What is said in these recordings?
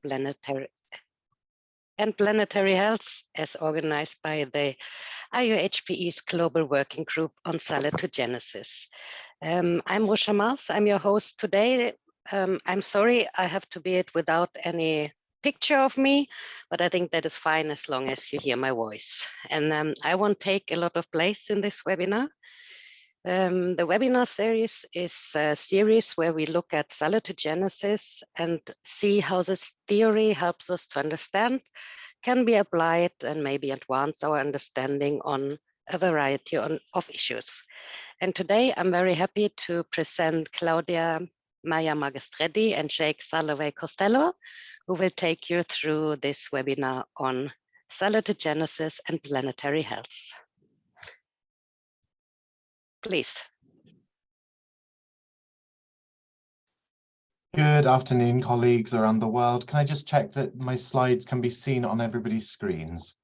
Planetary Health, as organized by the IUHPE's Global Working Group on Salutogenesis. I'm Rusha Mars, I'm your host today. I'm sorry I have to be it without any picture of me, but I think that is fine as long as you hear my voice. And I won't take a lot of place in this webinar. The webinar series is a series where we look at salutogenesis and see how this theory helps us to understand, can be applied, and maybe advance our understanding on a variety of issues. And today I'm very happy to present Claudia Maya Magistretti and Jake Costello, who will take you through this webinar on salutogenesis and planetary health. Please. Good afternoon, colleagues around the world. Can I just check that my slides can be seen on everybody's screens?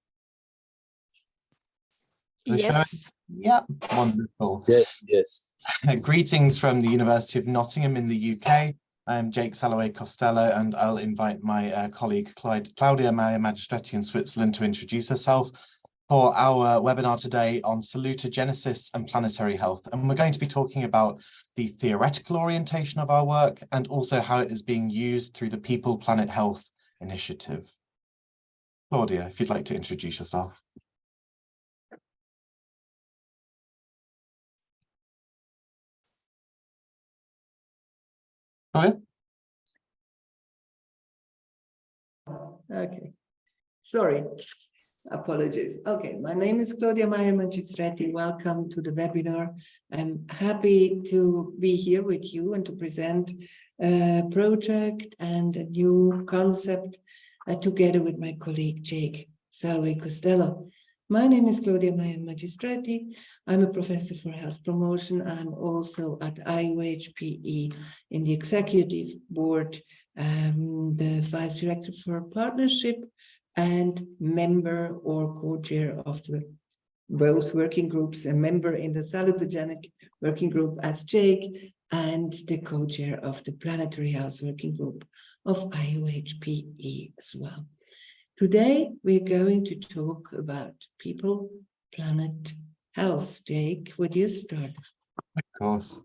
Yes. Yeah, wonderful. Yes. Greetings from the University of Nottingham in the UK. I'm Jake Costello, and I'll invite my colleague Claudia Maya Magistretti in Switzerland to introduce herself for our webinar today on salutogenesis and planetary health. And we're going to be talking about the theoretical orientation of our work and also how it is being used through the People Planet Health initiative. Claudia, if you'd like to introduce yourself. Claudia? Okay, sorry. Apologies. Okay, my name is Claudia Maya Magistretti. Welcome to the webinar. I'm happy to be here with you and to present a project and a new concept together with my colleague Jake Costello. My name is Claudia Maya Magistretti. I'm a professor for health promotion. I'm also at IUHPE in the executive board, the vice director for partnership, and member or co-chair of both working groups, a member in the salutogenic working group as Jake, and the co-chair of the Planetary Health Working Group of IUHPE as well. Today, we're going to talk about people, planet, health. Jake, would you start? Of course.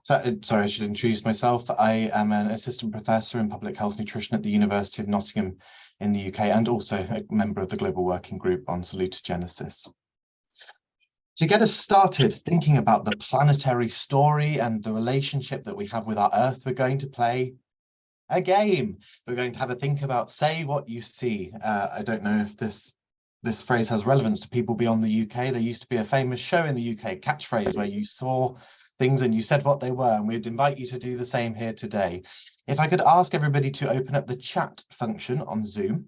So, sorry, I should introduce myself. I am an assistant professor in public health nutrition at the University of Nottingham in the UK, and also a member of the Global Working Group on Salutogenesis. To get us started thinking about the planetary story and the relationship that we have with our Earth, we're going to play a game. We're going to have a think about say what you see. I don't know if this phrase has relevance to people beyond the UK. There used to be a famous show in the UK, Catchphrase, where you saw things and you said what they were, and we'd invite you to do the same here today. If I could ask everybody to open up the chat function on Zoom,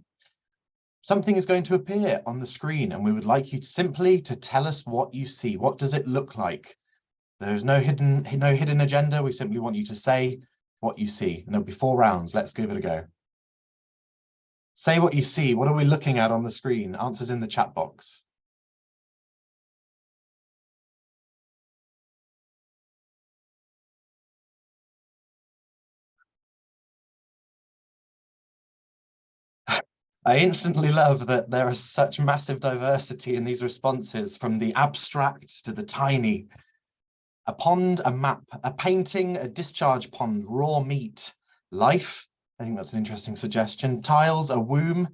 something is going to appear on the screen, and we would like you simply to tell us what you see. What does it look like? There's no hidden agenda. We simply want you to say what you see, and there'll be 4 rounds. Let's give it a go. Say what you see. What are we looking at on the screen? Answers in the chat box. I instantly love that there is such massive diversity in these responses, from the abstract to the tiny. A pond, a map, a painting, a discharge pond, raw meat, life. I think that's an interesting suggestion. Tiles, a womb,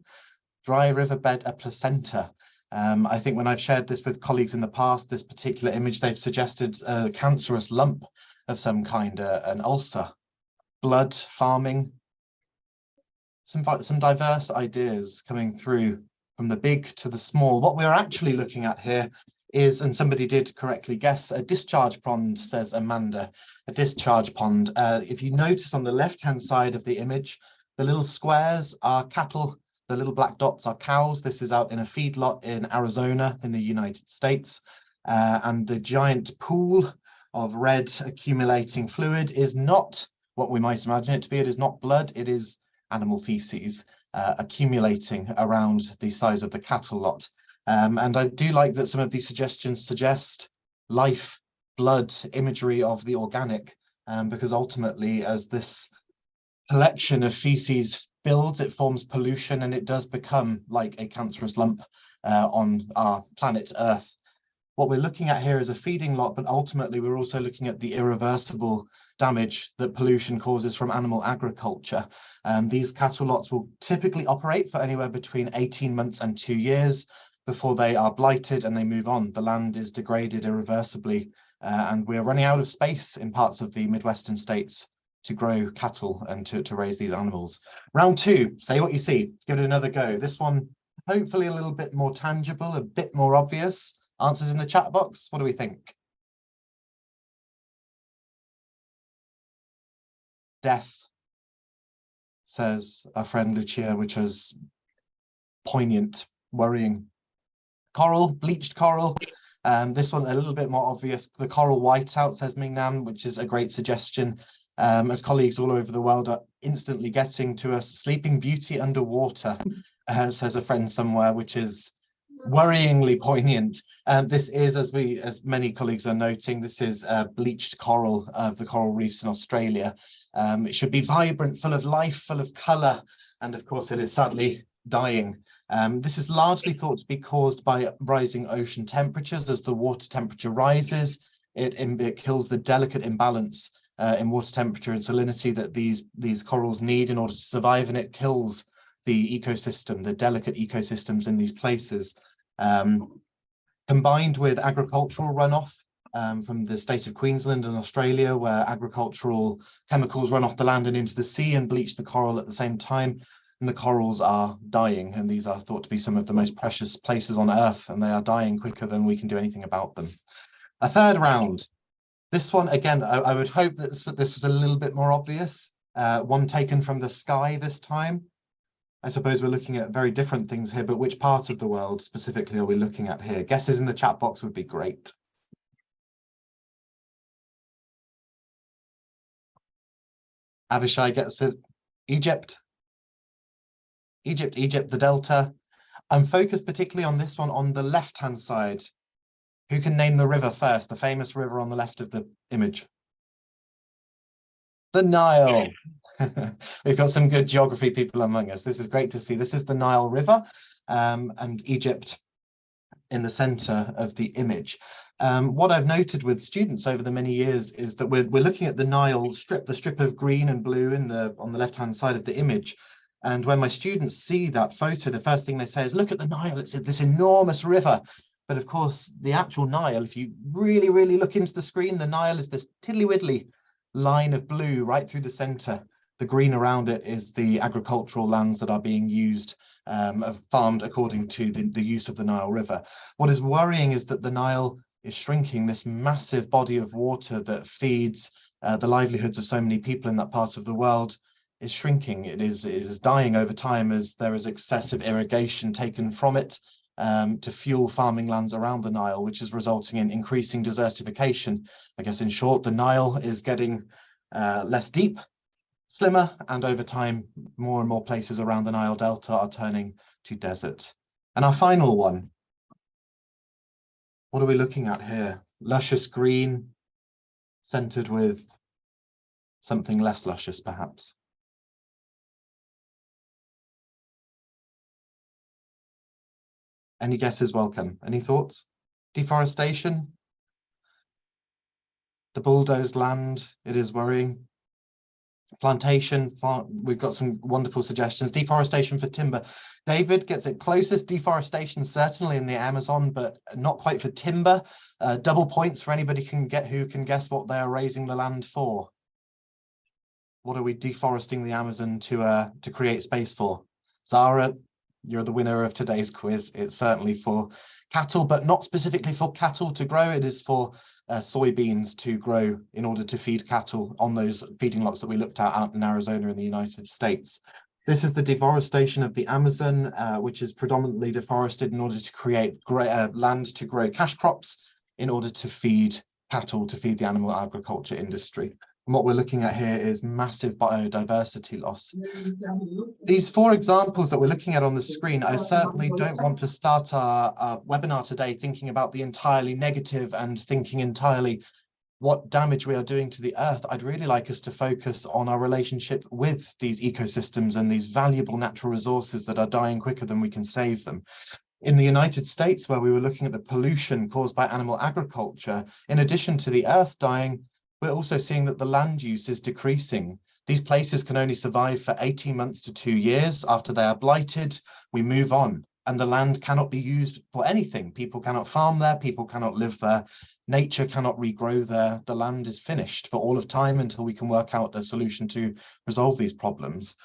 dry riverbed, a placenta. I think when I've shared this with colleagues in the past, this particular image, they've suggested a cancerous lump of some kind, an ulcer, blood, farming. Some diverse ideas coming through from the big to the small. What we're actually looking at here is, and somebody did correctly guess, a discharge pond, says Amanda, a discharge pond. If you notice on the left-hand side of the image, the little squares are cattle, the little black dots are cows. This is out in a feedlot in Arizona in the United States. And the giant pool of red accumulating fluid is not what we might imagine it to be. It is not blood, it is animal feces accumulating around the size of the cattle lot. And I do like that some of these suggestions suggest life, blood, imagery of the organic, because ultimately, as this collection of feces builds, it forms pollution, and it does become like a cancerous lump on our planet Earth. What we're looking at here is a feeding lot, but ultimately we're also looking at the irreversible damage that pollution causes from animal agriculture. These cattle lots will typically operate for anywhere between 18 months and 2 years before they are blighted and they move on. The land is degraded irreversibly, and we're running out of space in parts of the Midwestern states to grow cattle and to raise these animals. Round 2, say what you see, give it another go. This one, hopefully a little bit more tangible, a bit more obvious. Answers in the chat box. What do we think? Death, says our friend Lucia, which was poignant, worrying. Coral, bleached coral. This one a little bit more obvious. The coral whiteout, says Mingnam, which is a great suggestion. As colleagues all over the world are instantly getting to us. Sleeping Beauty underwater, says a friend somewhere, which is worryingly poignant. This is, as many colleagues are noting, this is bleached coral of the coral reefs in Australia. It should be vibrant, full of life, full of colour, and of course it is sadly dying. This is largely thought to be caused by rising ocean temperatures. As the water temperature rises, it kills the delicate imbalance in water temperature and salinity that these corals need in order to survive, and it kills the ecosystem, the delicate ecosystems in these places. Combined with agricultural runoff from the state of Queensland and Australia, where agricultural chemicals run off the land and into the sea and bleach the coral at the same time, and the corals are dying, and these are thought to be some of the most precious places on Earth, and they are dying quicker than we can do anything about them. A third round. This one, again, I would hope that this was a little bit more obvious. One taken from the sky this time. I suppose we're looking at very different things here, but which part of the world specifically are we looking at here? Guesses in the chat box would be great. Avishai gets it. Egypt, the Delta. I'm focused particularly on this one on the left-hand side. Who can name the river first? The famous river on the left of the image. The Nile. We've got some good geography people among us. This is great to see. This is the Nile River, and Egypt in the center of the image. What I've noted with students over the many years is that we're looking at the Nile strip, the strip of green and blue on the left-hand side of the image. And when my students see that photo, the first thing they say is, look at the Nile, it's this enormous river. But of course, the actual Nile, if you really, really look into the screen, the Nile is this tiddly-widdly line of blue right through the center. The green around it is the agricultural lands that are being used, farmed according to the use of the Nile River. What is worrying is that the Nile is shrinking, this massive body of water that feeds the livelihoods of so many people in that part of the world is shrinking. It is dying over time as there is excessive irrigation taken from it to fuel farming lands around the Nile, which is resulting in increasing desertification. I guess in short, the Nile is getting less deep, slimmer, and over time, more and more places around the Nile Delta are turning to desert. And our final one, what are we looking at here? Luscious green, centered with something less luscious, perhaps. Any guesses welcome? Any thoughts? Deforestation? The bulldozed land, it is worrying. Plantation, we've got some wonderful suggestions. Deforestation for timber. David gets it closest. Deforestation certainly in the Amazon, but not quite for timber. Double points for anybody who can guess what they are raising the land for. What are we deforesting the Amazon to create space for? Zara, you're the winner of today's quiz. It's certainly for cattle, but not specifically for cattle to grow. It is for soybeans to grow in order to feed cattle on those feeding lots that we looked at out in Arizona in the United States. This is the deforestation of the Amazon, which is predominantly deforested in order to create land to grow cash crops in order to feed cattle, to feed the animal agriculture industry. And what we're looking at here is massive biodiversity loss. These 4 examples that we're looking at on the screen, I certainly don't want to start our webinar today thinking about the entirely negative and thinking entirely what damage we are doing to the earth, I'd really like us to focus on our relationship with these ecosystems and these valuable natural resources that are dying quicker than we can save them. In the United States, where we were looking at the pollution caused by animal agriculture, in addition to the earth dying, we're also seeing that the land use is decreasing. These places can only survive for 18 months to 2 years. After they are blighted, we move on, and the land cannot be used for anything. People cannot farm there, people cannot live there, nature cannot regrow there. The land is finished for all of time until we can work out a solution to resolve these problems.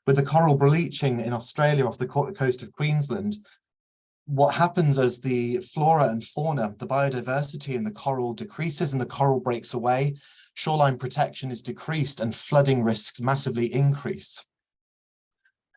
With the coral bleaching in Australia off the coast of Queensland, what happens as the flora and fauna, the biodiversity in the coral decreases and the coral breaks away, shoreline protection is decreased and flooding risks massively increase.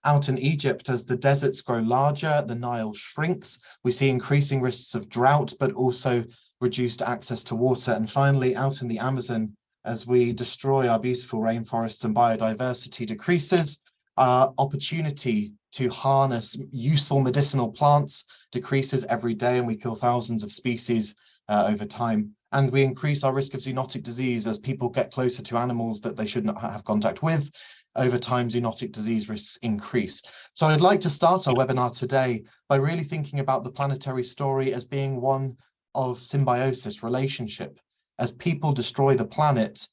Out in Egypt, as the deserts grow larger, the Nile shrinks, we see increasing risks of drought, but also reduced access to water. And finally, out in the Amazon, as we destroy our beautiful rainforests and biodiversity decreases, our opportunity to harness useful medicinal plants decreases every day, and we kill thousands of species over time. And we increase our risk of zoonotic disease as people get closer to animals that they should not have contact with. Over time, zoonotic disease risks increase. So I'd like to start our webinar today by really thinking about the planetary story as being one of symbiosis, relationship. As people destroy the planet,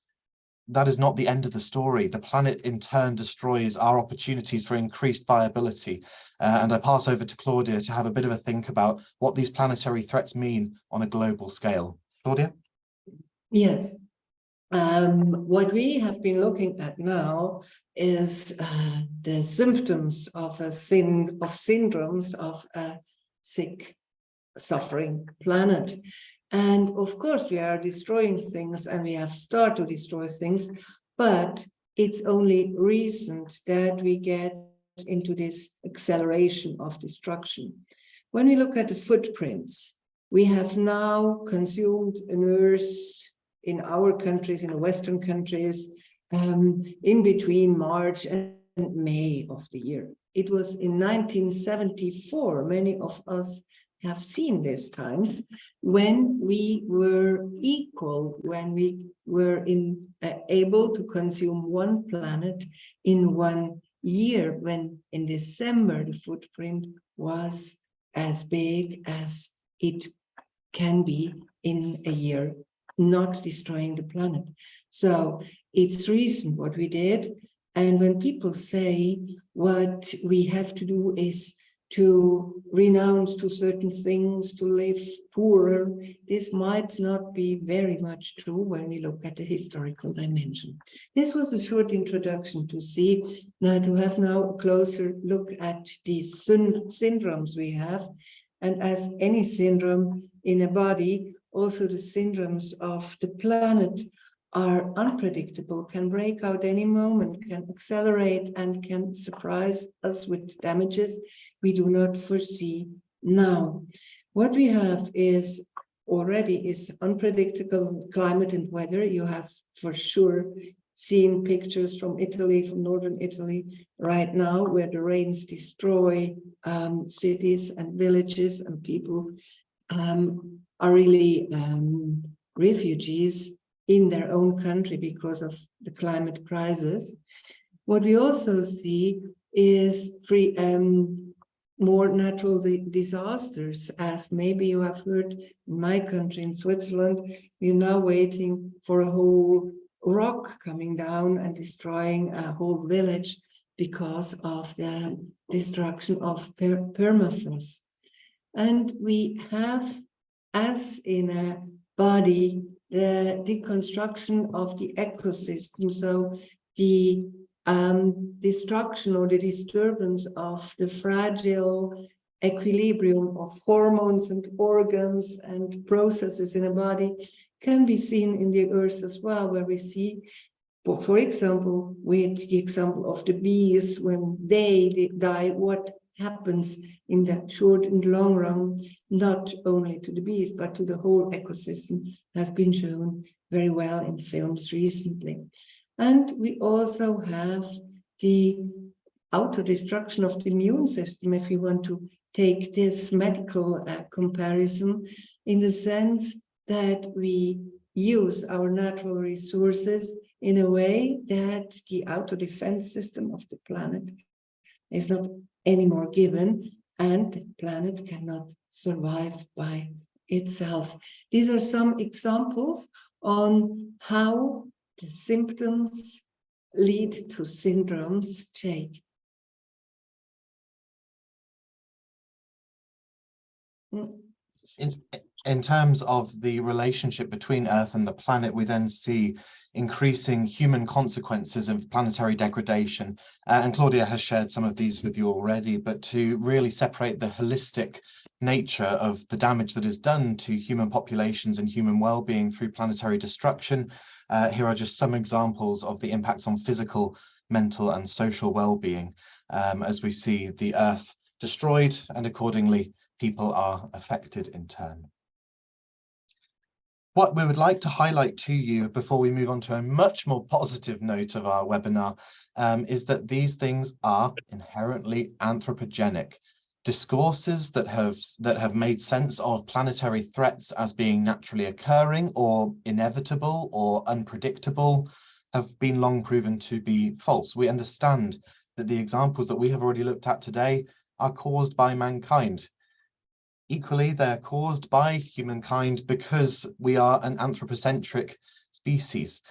that is not the end of the story. The planet in turn destroys our opportunities for increased viability. And I pass over to Claudia to have a bit of a think about what these planetary threats mean on a global scale. Claudia? Yes. What we have been looking at now is the symptoms of syndromes of a sick, suffering planet. And of course, we are destroying things, and we have started to destroy things, but it's only recent that we get into this acceleration of destruction. When we look at the footprints, we have now consumed an Earth in our countries, in the Western countries, in between March and May of the year. It was in 1974, many of us have seen these times, when we were equal, when we were able to consume one planet in 1 year, when in December the footprint was as big as it can be in a year, not destroying the planet. So it's recent what we did. And when people say what we have to do is to renounce to certain things, to live poorer, this might not be very much true when we look at the historical dimension. This was a short introduction to see, now to have now a closer look at the syndromes we have. And as any syndrome in a body, also the syndromes of the planet are unpredictable, can break out any moment, can accelerate, and can surprise us with damages we do not foresee now. What we have is already unpredictable climate and weather. You have for sure seen pictures from Italy, from northern Italy right now, where the rains destroy cities and villages, and people are really refugees in their own country because of the climate crisis. What we also see is more natural disasters, as maybe you have heard in my country, in Switzerland, we're now waiting for a whole rock coming down and destroying a whole village because of the destruction of permafrost. And we have, as in a body, the deconstruction of the ecosystem, so the destruction or the disturbance of the fragile equilibrium of hormones and organs and processes in a body can be seen in the earth as well, where we see, for example, with the example of the bees, when they die, what happens in the short and long run, not only to the bees, but to the whole ecosystem, has been shown very well in films recently. And we also have the autodestruction of the immune system, if we want to take this medical comparison, in the sense that we use our natural resources in a way that the auto-defense system of the planet is not anymore given, and the planet cannot survive by itself. These are some examples on how the symptoms lead to syndromes, Jake. In terms of the relationship between Earth and the planet, we then see increasing human consequences of planetary degradation. And Claudia has shared some of these with you already, but to really separate the holistic nature of the damage that is done to human populations and human well-being through planetary destruction, here are just some examples of the impacts on physical, mental and social well-being as we see the Earth destroyed, and accordingly people are affected in turn. What we would like to highlight to you before we move on to a much more positive note of our webinar is that these things are inherently anthropogenic. Discourses that have made sense of planetary threats as being naturally occurring or inevitable or unpredictable have been long proven to be false. We understand that the examples that we have already looked at today are caused by mankind. Equally, they're caused by humankind because we are an anthropocentric species.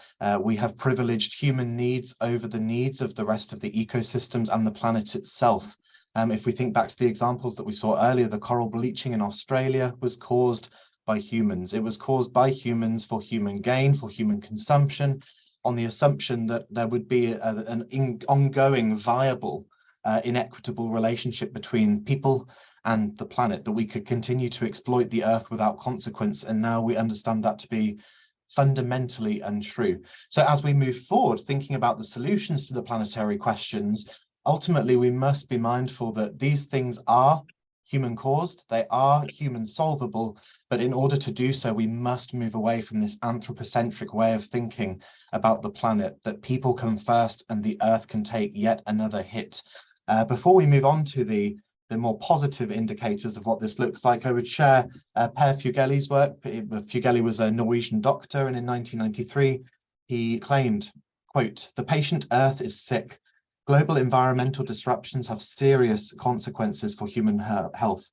We have privileged human needs over the needs of the rest of the ecosystems and the planet itself. If we think back to the examples that we saw earlier, the coral bleaching in Australia was caused by humans. It was caused by humans for human gain, for human consumption, on the assumption that there would be an ongoing, viable, inequitable relationship between people and the planet, that we could continue to exploit the Earth without consequence. And now we understand that to be fundamentally untrue. So as we move forward, thinking about the solutions to the planetary questions, ultimately we must be mindful that these things are human caused, they are human solvable, but in order to do so, we must move away from this anthropocentric way of thinking about the planet, that people come first and the Earth can take yet another hit. Before we move on to the more positive indicators of what this looks like, I would share Per Fugeli's work. Fugeli was a Norwegian doctor, and in 1993, he claimed, quote, "The patient Earth is sick. Global environmental disruptions have serious consequences for human health.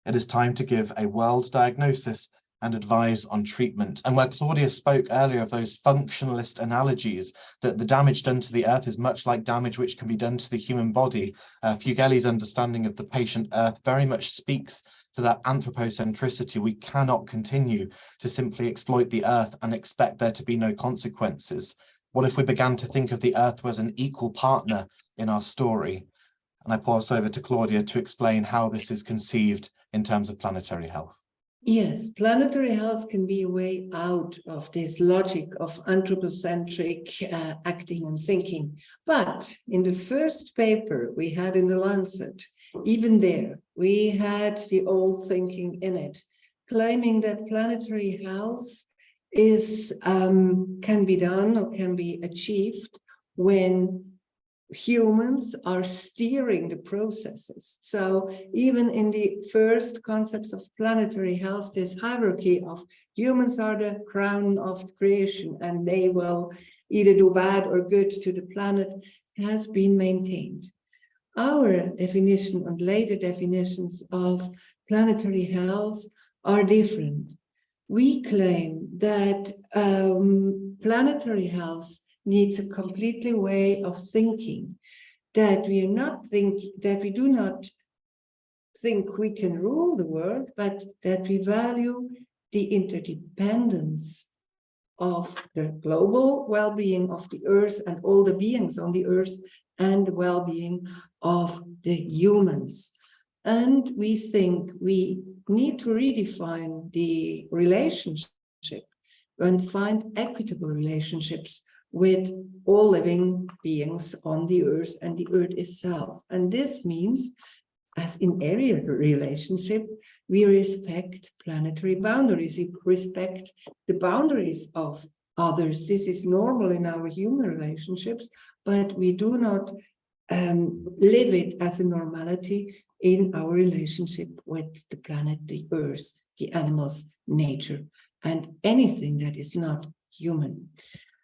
It is time to give a world diagnosis and advise on treatment." And where Claudia spoke earlier of those functionalist analogies, that the damage done to the Earth is much like damage which can be done to the human body, Fugeli's understanding of the patient Earth very much speaks to that anthropocentricity. We cannot continue to simply exploit the Earth and expect there to be no consequences. What if we began to think of the Earth as an equal partner in our story? And I pass over to Claudia to explain how this is conceived in terms of planetary health. Yes, planetary health can be a way out of this logic of anthropocentric acting and thinking. But in the first paper we had in the Lancet, even there, we had the old thinking in it, claiming that planetary health is can be done or can be achieved when humans are steering the processes. So even in the first concepts of planetary health, this hierarchy of humans are the crown of creation and they will either do bad or good to the planet has been maintained. Our definition and later definitions of planetary health are different. We claim that planetary health needs a completely way of thinking, that we do not think we can rule the world, but that we value the interdependence of the global well-being of the Earth and all the beings on the Earth, and the well-being of the humans. And we think we need to redefine the relationship and find equitable relationships with all living beings on the Earth and the Earth itself. And this means, as in every relationship, we respect planetary boundaries, we respect the boundaries of others. This is normal in our human relationships, but we do not live it as a normality in our relationship with the planet, the Earth, the animals, nature. and anything that is not human.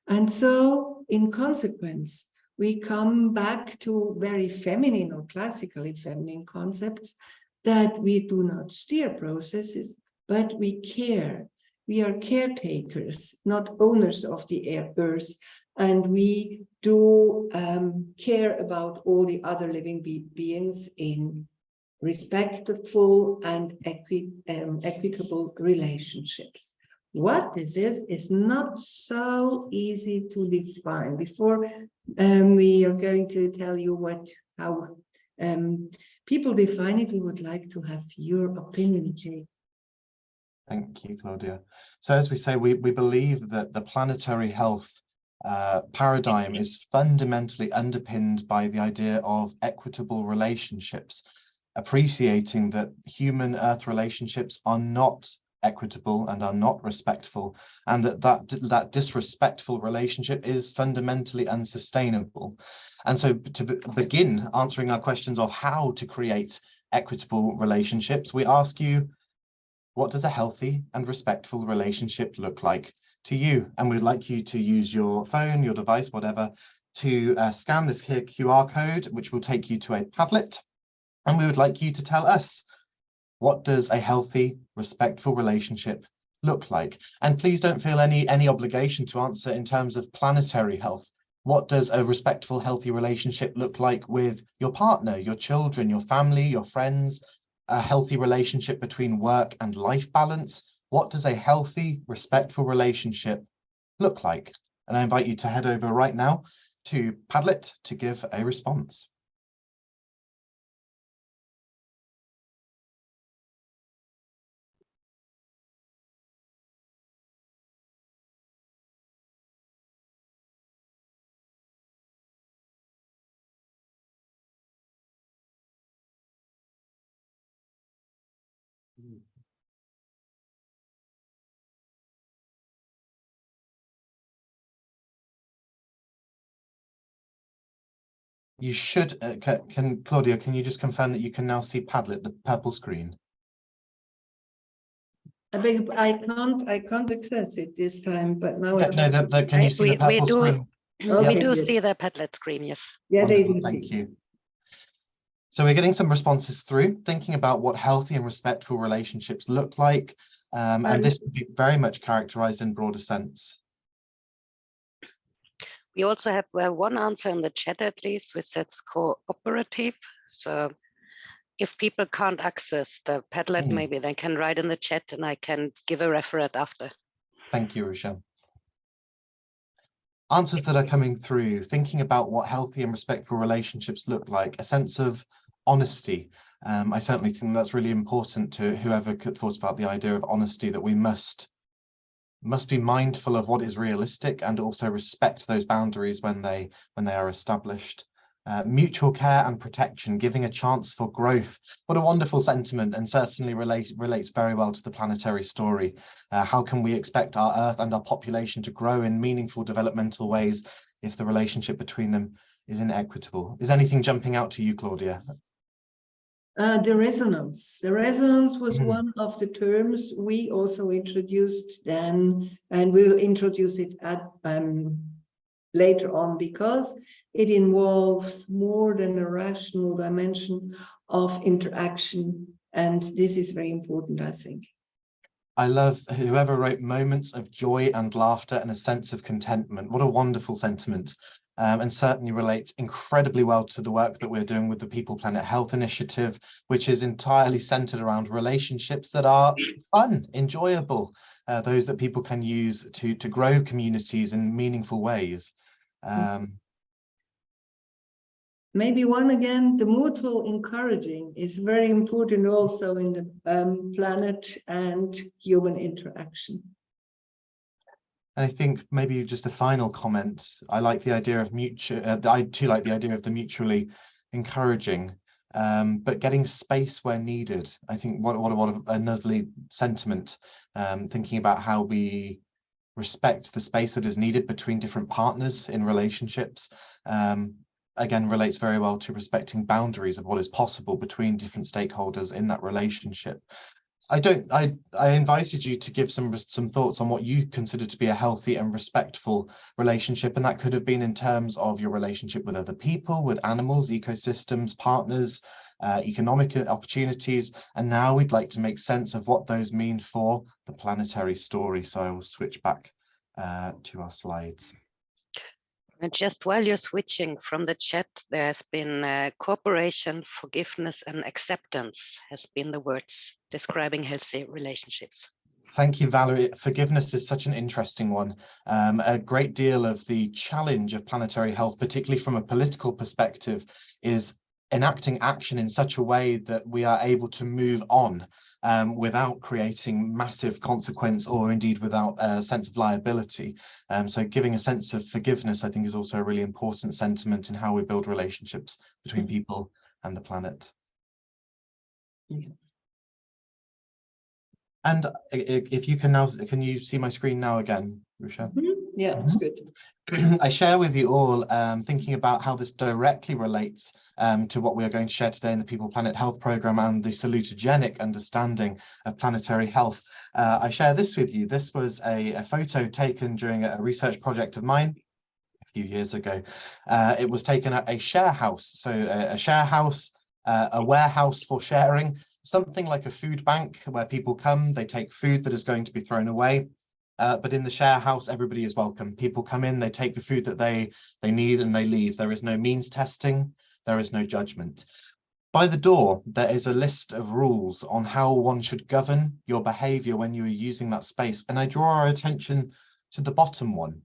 And so, in consequence, we come back to very feminine or classically feminine concepts that we do not steer processes, but we care. We are caretakers, not owners of the earth, and we do care about all the other living beings in respectful and equitable relationships. What this is not so easy to define. Before we are going to tell you how people define it, we would like to have your opinion, Jay. Thank you, Claudia. So as we say, we believe that the planetary health paradigm is fundamentally underpinned by the idea of equitable relationships, appreciating that human-Earth relationships are not equitable and are not respectful, and that disrespectful relationship is fundamentally unsustainable. And so to begin answering our questions of how to create equitable relationships, we ask you, what does a healthy and respectful relationship look like to you? And we'd like you to use your phone, your device, whatever, to scan this here QR code, which will take you to a Padlet. And we would like you to tell us, what does a healthy, respectful relationship look like? And please don't feel any obligation to answer in terms of planetary health. What does a respectful, healthy relationship look like with your partner, your children, your family, your friends? A healthy relationship between work and life balance? What does a healthy, respectful relationship look like? And I invite you to head over right now to Padlet to give a response. You should, Claudia, can you just confirm that you can now see Padlet, the purple screen? I can't access it this time, but now can you see the purple screen? We do see the Padlet screen, yes. Yeah, Wonderful, they do thank see. you. So we're getting some responses through, thinking about what healthy and respectful relationships look like, and this would be very much characterized in broader sense. We also have one answer in the chat, at least, which says cooperative. So if people can't access the Padlet, maybe they can write in the chat and I can give a reference after. Thank you, Rochelle. Answers that are coming through, thinking about what healthy and respectful relationships look like, a sense of honesty. I certainly think that's really important to whoever thought about the idea of honesty, that we must be mindful of what is realistic and also respect those boundaries when they are established. Mutual care and protection, giving a chance for growth. What a wonderful sentiment, and certainly relates very well to the planetary story. How can we expect our Earth and our population to grow in meaningful developmental ways if the relationship between them is inequitable? Is anything jumping out to you, Claudia? The resonance. The resonance was one of the terms we also introduced then, and we'll introduce it at later on, because it involves more than a rational dimension of interaction, and this is very important, I think. I love whoever wrote moments of joy and laughter and a sense of contentment. What a wonderful sentiment, and certainly relates incredibly well to the work that we're doing with the People Planet Health Initiative, which is entirely centered around relationships that are fun, enjoyable, those that people can use to grow communities in meaningful ways. Maybe one again, the mutual encouraging is very important also in the planet and human interaction. And I think maybe just a final comment. I like the idea of I too like the idea of the mutually encouraging, but getting space where needed. I think what a lovely sentiment. Thinking about how we respect the space that is needed between different partners in relationships. Again, relates very well to respecting boundaries of what is possible between different stakeholders in that relationship. I invited you to give some thoughts on what you consider to be a healthy and respectful relationship, and that could have been in terms of your relationship with other people, with animals, ecosystems, partners, economic opportunities, and now we'd like to make sense of what those mean for the planetary story. So I will switch back to our slides. And just while you're switching from the chat, there has been cooperation, forgiveness, and acceptance has been the words describing healthy relationships. Thank you, Valerie. Forgiveness is such an interesting one. A great deal of the challenge of planetary health, particularly from a political perspective, is enacting action in such a way that we are able to move on without creating massive consequence or indeed without a sense of liability. So giving a sense of forgiveness, I think, is also a really important sentiment in how we build relationships between people and the planet. Yeah. And if you can now, can you see my screen now again, Rusha? Yeah, it's good. I share with you all thinking about how this directly relates to what we are going to share today in the People Planet Health Programme and the salutogenic understanding of planetary health. I share this with you. This was a photo taken during a research project of mine a few years ago. It was taken at a share house. So a share house, a warehouse for sharing, something like a food bank where people come, they take food that is going to be thrown away. But in the share house, everybody is welcome. People come in, they take the food that they need and they leave. There is no means testing, there is no judgment. By the door, there is a list of rules on how one should govern your behavior when you are using that space. And I draw our attention to the bottom one.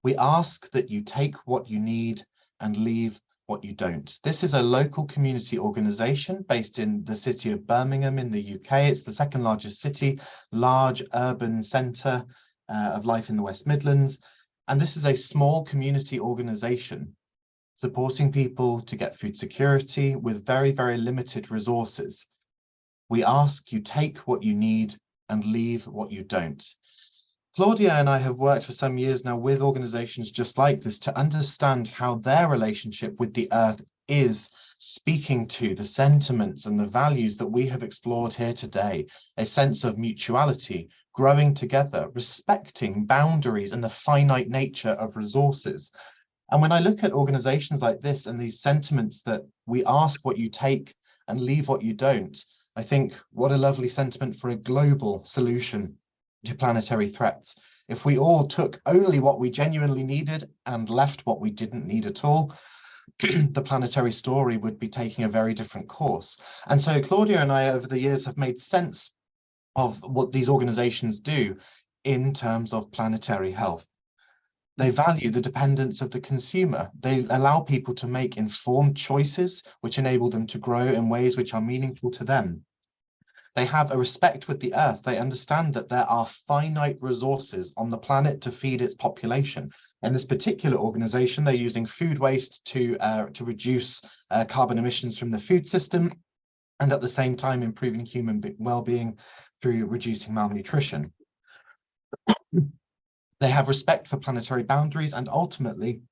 We ask that you take what you need and leave what you don't. This is a local community organisation based in the city of Birmingham in the UK. It's the second largest city, large urban centre of life in the West Midlands. And this is a small community organisation supporting people to get food security with very, very limited resources. We ask you take what you need and leave what you don't. Claudia and I have worked for some years now with organizations just like this to understand how their relationship with the earth is speaking to the sentiments and the values that we have explored here today, a sense of mutuality, growing together, respecting boundaries and the finite nature of resources. And when I look at organizations like this and these sentiments that we ask what you take and leave what you don't, I think what a lovely sentiment for a global solution to planetary threats. If we all took only what we genuinely needed and left what we didn't need at all, the planetary story would be taking a very different course. And so Claudia and I over the years have made sense of what these organizations do in terms of planetary health. They value the dependence of the consumer. They allow people to make informed choices, which enable them to grow in ways which are meaningful to them. They have a respect with the earth. They understand that there are finite resources on the planet to feed its population. In this particular organization, they're using food waste to reduce carbon emissions from the food system, and at the same time improving human well-being through reducing malnutrition. They have respect for planetary boundaries, and ultimately,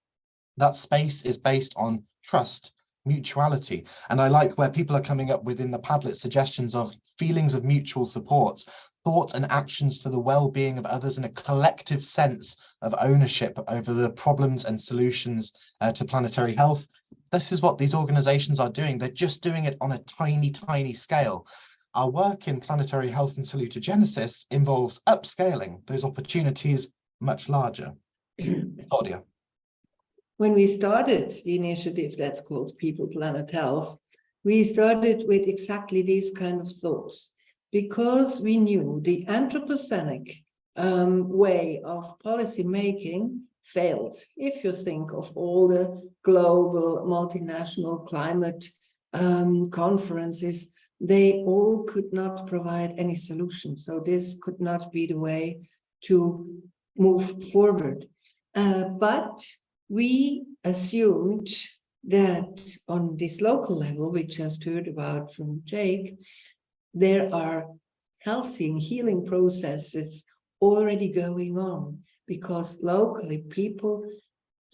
that space is based on trust, mutuality. And I like where people are coming up within the Padlet suggestions of feelings of mutual support, thoughts and actions for the well-being of others, and a collective sense of ownership over the problems and solutions to planetary health. This is what these organizations are doing. They're just doing it on a tiny, tiny scale. Our work in planetary health and salutogenesis involves upscaling those opportunities much larger. Claudia. When we started the initiative that's called People Planet Health, we started with exactly these kind of thoughts, because we knew the anthropocenic way of policy making failed. If you think of all the global multinational climate conferences, they all could not provide any solution. So this could not be the way to move forward. But we assumed that on this local level, we just heard about from Jake, there are healthy and healing processes already going on, because locally people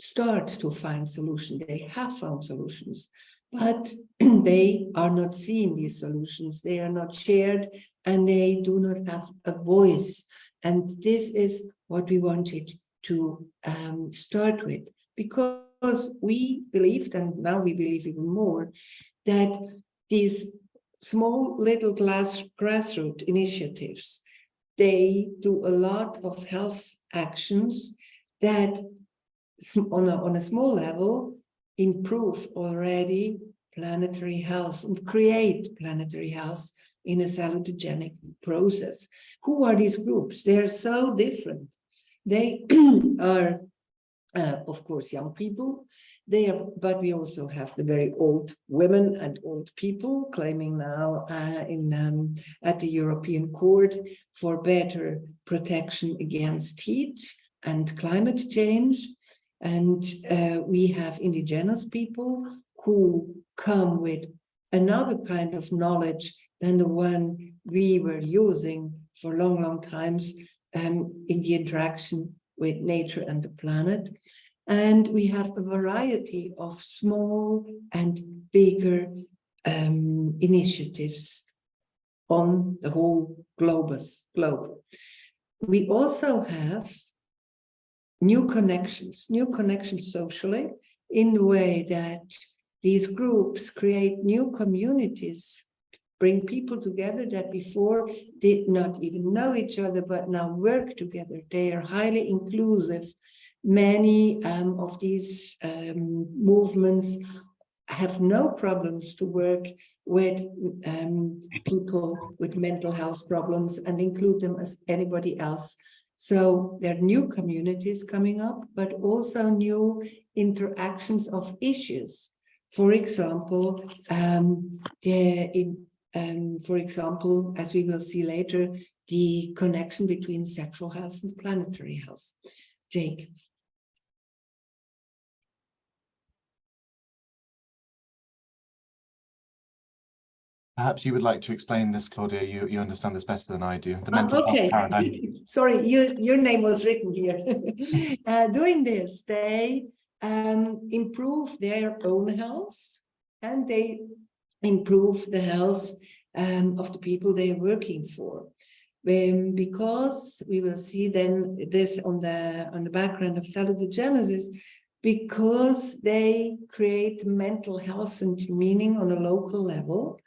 start to find solutions. They have found solutions. but they are not seeing these solutions. They are not shared and they do not have a voice. And this is what we wanted to start with, because we believed, and now we believe even more, that these small little grassroots initiatives, they do a lot of health actions that on a small level improve already planetary health and create planetary health in a salutogenic process. Who are these groups? They are so different. They are, of course, young people. But we also have the very old women and old people claiming now at the European Court for better protection against heat and climate change. And we have indigenous people who come with another kind of knowledge than the one we were using for long times in the interaction with nature and the planet. And we have a variety of small and bigger initiatives on the whole globe. We also have new connections socially, in the way that these groups create new communities, bring people together that before did not even know each other, but now work together. They are highly inclusive. Many of these movements have no problems to work with people with mental health problems and include them as anybody else. So there are new communities coming up, but also new interactions of issues. For example, as we will see later, the connection between sexual health and planetary health. Jake. Perhaps you would like to explain this, Claudia. You understand this better than I do. The mental health paradigm. Sorry, your name was written here. Doing this, they improve their own health and they improve the health of the people they are working for. Because we will see then this on the background of salutogenesis, because they create mental health and meaning on a local level.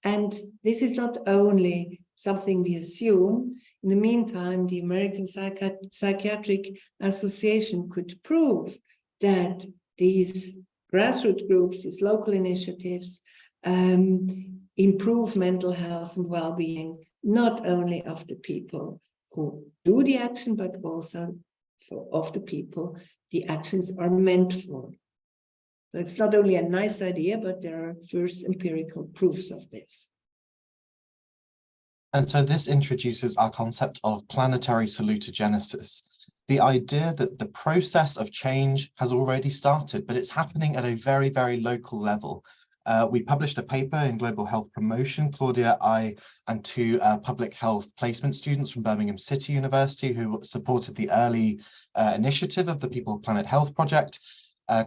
And this is not only something we assume. In the meantime, the American Psychiatric Association could prove that these grassroots groups, these local initiatives, improve mental health and well-being, not only of the people who do the action, but also of the people the actions are meant for. So it's not only a nice idea, but there are first empirical proofs of this. And so this introduces our concept of planetary salutogenesis, the idea that the process of change has already started, but it's happening at a very, very local level. We published a paper in Global Health Promotion, Claudia, I, and two public health placement students from Birmingham City University who supported the early initiative of the People Planet Health Project,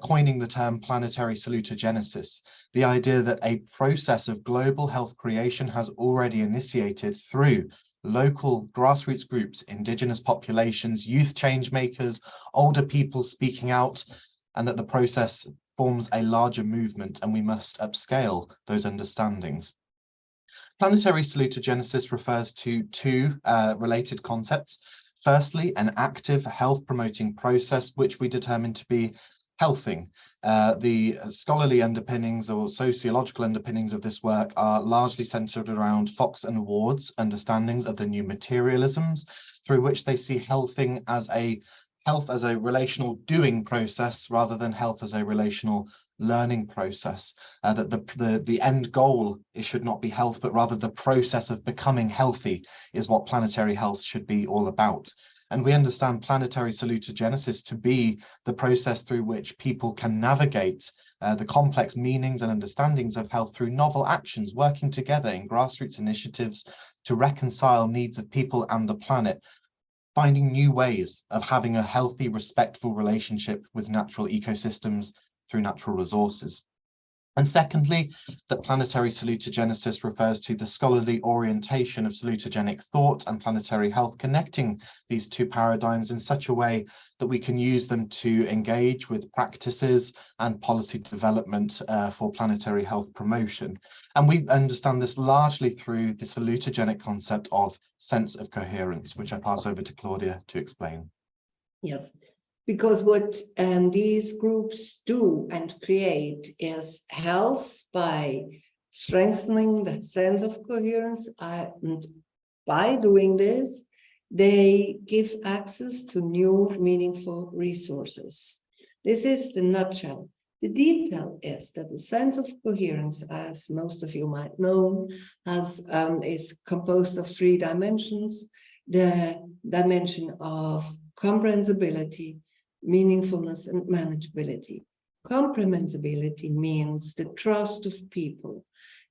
coining the term planetary salutogenesis, the idea that a process of global health creation has already initiated through local grassroots groups, indigenous populations, youth change makers, older people speaking out, and that the process forms a larger movement and we must upscale those understandings. Planetary salutogenesis refers to two related concepts. Firstly, an active health promoting process, which we determine to be healthing. The scholarly underpinnings or sociological underpinnings of this work are largely centered around Fox and Ward's understandings of the new materialisms, through which they see health as a relational doing process rather than health as a relational learning process. That the end goal should not be health, but rather the process of becoming healthy is what planetary health should be all about. And we understand planetary salutogenesis to be the process through which people can navigate the complex meanings and understandings of health through novel actions, working together in grassroots initiatives to reconcile needs of people and the planet, finding new ways of having a healthy, respectful relationship with natural ecosystems through natural resources. And secondly, that planetary salutogenesis refers to the scholarly orientation of salutogenic thought and planetary health, connecting these two paradigms in such a way that we can use them to engage with practices and policy development for planetary health promotion. And we understand this largely through the salutogenic concept of sense of coherence, which I pass over to Claudia to explain. Yes. Because what these groups do and create is health by strengthening the sense of coherence. And by doing this, they give access to new meaningful resources. This is the nutshell. The detail is that the sense of coherence, as most of you might know, is composed of three dimensions: the dimension of comprehensibility, meaningfulness, and manageability. Comprehensibility means the trust of people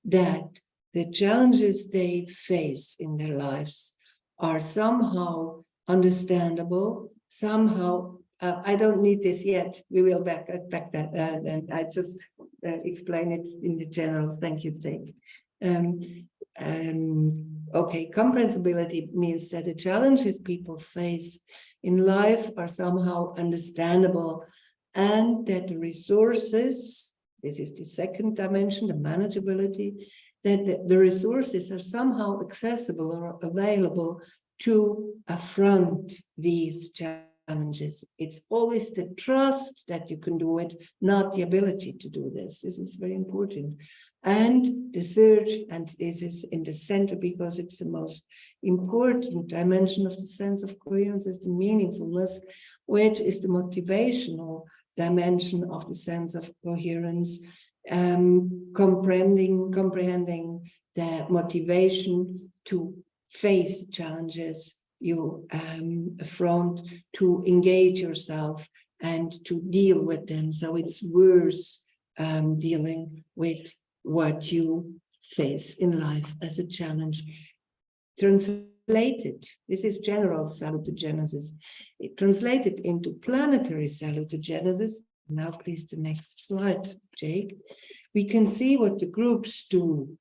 that the challenges they face in their lives are somehow understandable, somehow, I don't need this yet, we will back that, and I just explain it in the general, thank you, Jake. Okay, comprehensibility means that the challenges people face in life are somehow understandable, and that the resources, this is the second dimension, the manageability, that the resources are somehow accessible or available to affront these challenges. It's always the trust that you can do it, not the ability to do this. This is very important. And the third, and this is in the center because it's the most important dimension of the sense of coherence, is the meaningfulness, which is the motivational dimension of the sense of coherence, comprehending the motivation to face challenges you affront, to engage yourself and to deal with them. So it's worth dealing with what you face in life as a challenge. Translated, this is general salutogenesis. It translated into planetary salutogenesis. Now, please, the next slide, Jake. We can see what the groups do.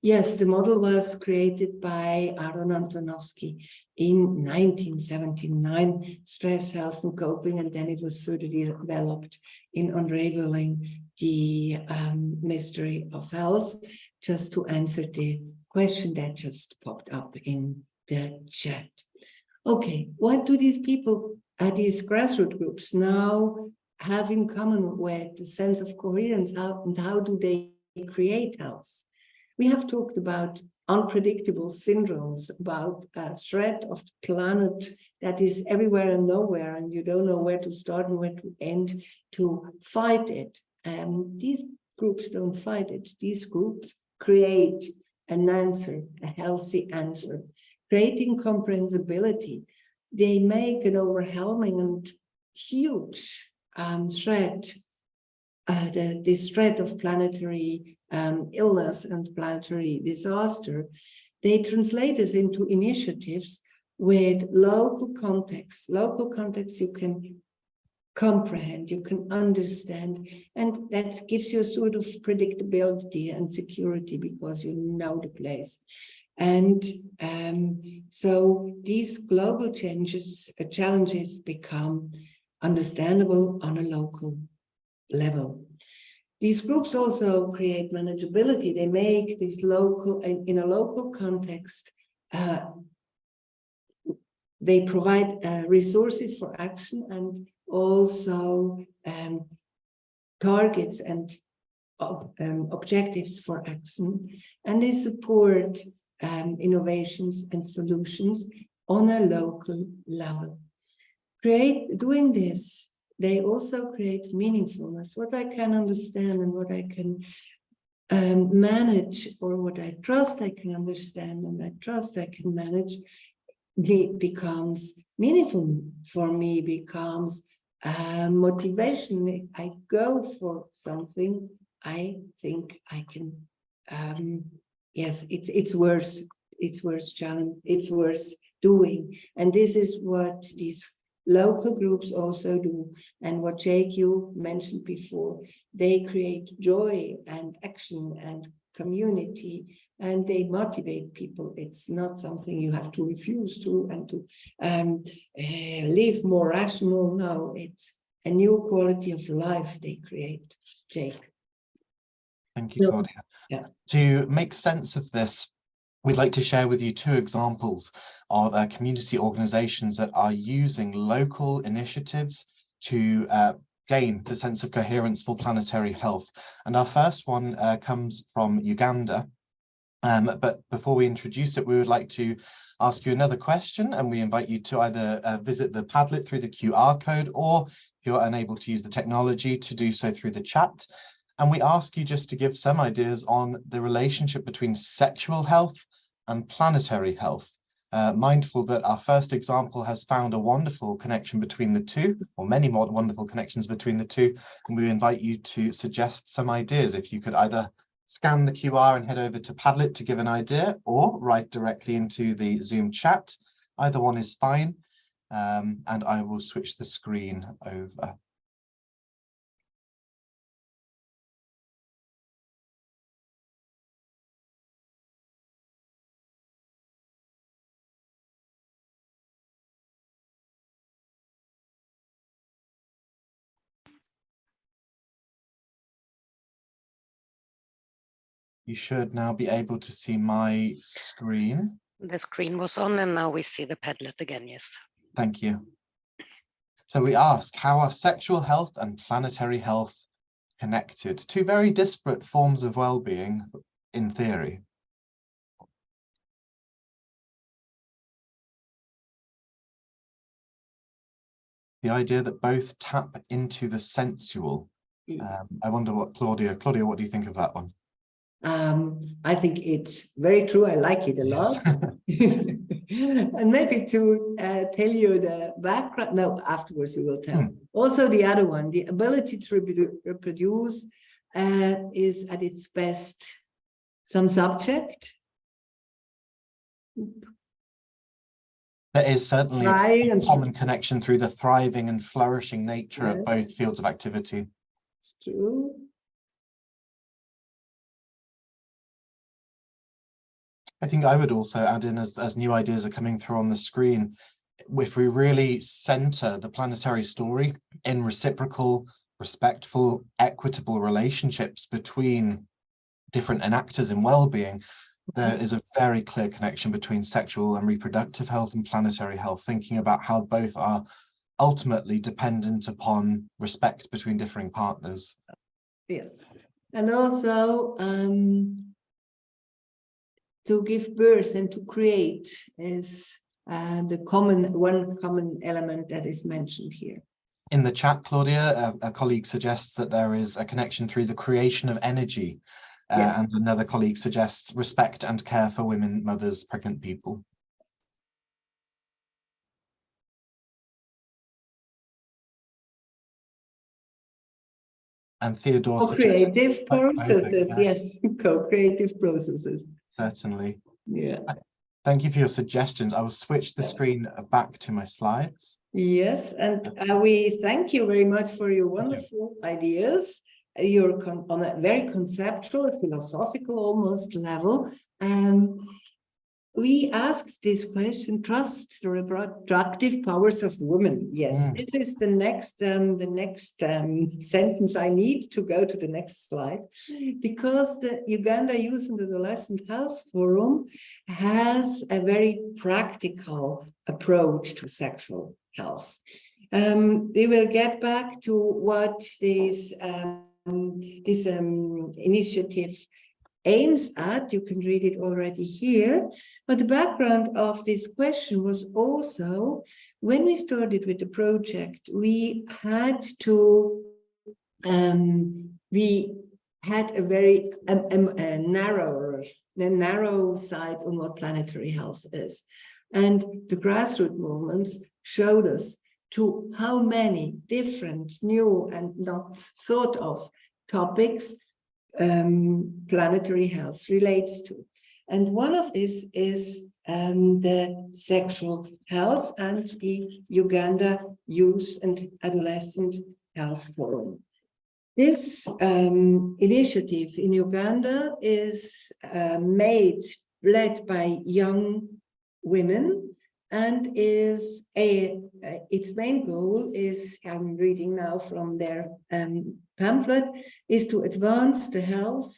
Yes, the model was created by Aaron Antonovsky in 1979, stress, health, and coping, and then it was further developed in unraveling the mystery of health, just to answer the question that just popped up in the chat. Okay, what do these people at these grassroots groups now have in common with the sense of coherence, and how do they create health? We have talked about unpredictable syndromes, about a threat of the planet that is everywhere and nowhere, and you don't know where to start and where to end to fight it. These groups don't fight it. These groups create an answer, a healthy answer, creating comprehensibility. They make an overwhelming and huge threat, this threat of planetary illness and planetary disaster. They translate this into initiatives with local context you can comprehend, you can understand, and that gives you a sort of predictability and security because you know the place. And so these global challenges become understandable on a local level. These groups also create manageability. They make this local, in a local context, they provide resources for action and also targets and objectives for action, and they support innovations and solutions on a local level. Doing this, they also create meaningfulness. What I can understand and what I can manage, or what I trust I can understand and I trust I can manage, becomes meaningful for me, becomes motivation. I go for something I think I can, yes, it's worth challenge, it's worth doing. And this is what these local groups also do. And what Jake, you mentioned before, they create joy and action and community, and they motivate people. It's not something you have to refuse to and to live more rational. No, it's a new quality of life they create. Jake. Thank you, Claudia. Yeah. To make sense of this, we'd like to share with you 2 examples of community organizations that are using local initiatives to gain the sense of coherence for planetary health. And our first one comes from Uganda. But before we introduce it, we would like to ask you another question, and we invite you to either visit the Padlet through the QR code, or if you're unable to use the technology, to do so through the chat. And we ask you just to give some ideas on the relationship between sexual health and planetary health, mindful that our first example has found a wonderful connection between the two, or many more wonderful connections between the two, and we invite you to suggest some ideas. If you could either scan the QR and head over to Padlet to give an idea, or write directly into the Zoom chat. Either one is fine, and I will switch the screen over. You should now be able to see my screen. The screen was on and now we see the Padlet again, yes. Thank you. So we ask, how are sexual health and planetary health connected? 2 very disparate forms of well-being in theory. The idea that both tap into the sensual. I wonder what Claudia, what do you think of that one? I think it's very true. I like it a lot. And maybe to tell you the background, no, afterwards we will tell. Also the other one, the ability to reproduce is at its best some subject. There is certainly a common connection through the thriving and flourishing nature of both fields of activity. It's true. I think I would also add in, as new ideas are coming through on the screen, if we really center the planetary story in reciprocal, respectful, equitable relationships between different enactors in well-being, there is a very clear connection between sexual and reproductive health and planetary health, thinking about how both are ultimately dependent upon respect between differing partners. Yes, and also to give birth and to create is one common element that is mentioned here. In the chat, Claudia, a colleague suggests that there is a connection through the creation of energy, and another colleague suggests respect and care for women, mothers, pregnant people. And Theodore co-creative processes, yes, co-creative processes. Certainly. Yeah. Thank you for your suggestions. I will switch the screen back to my slides. Yes, and we thank you very much for your wonderful ideas. You're on a very conceptual, philosophical almost level. We asked this question: trust the reproductive powers of women. Yes, this is the next sentence I need to go to the next slide, because the Uganda Youth and Adolescent Health Forum has a very practical approach to sexual health. We will get back to what this initiative aims at. You can read it already here. But the background of this question was also, when we started with the project, we had a very narrow side on what planetary health is. And the grassroots movements showed us to how many different new and not thought of topics planetary health relates to. And one of these is the sexual health and the Uganda Youth and Adolescent Health Forum. This initiative in Uganda is led by young women, and its main goal is, I'm reading now from their pamphlet, is to advance the health,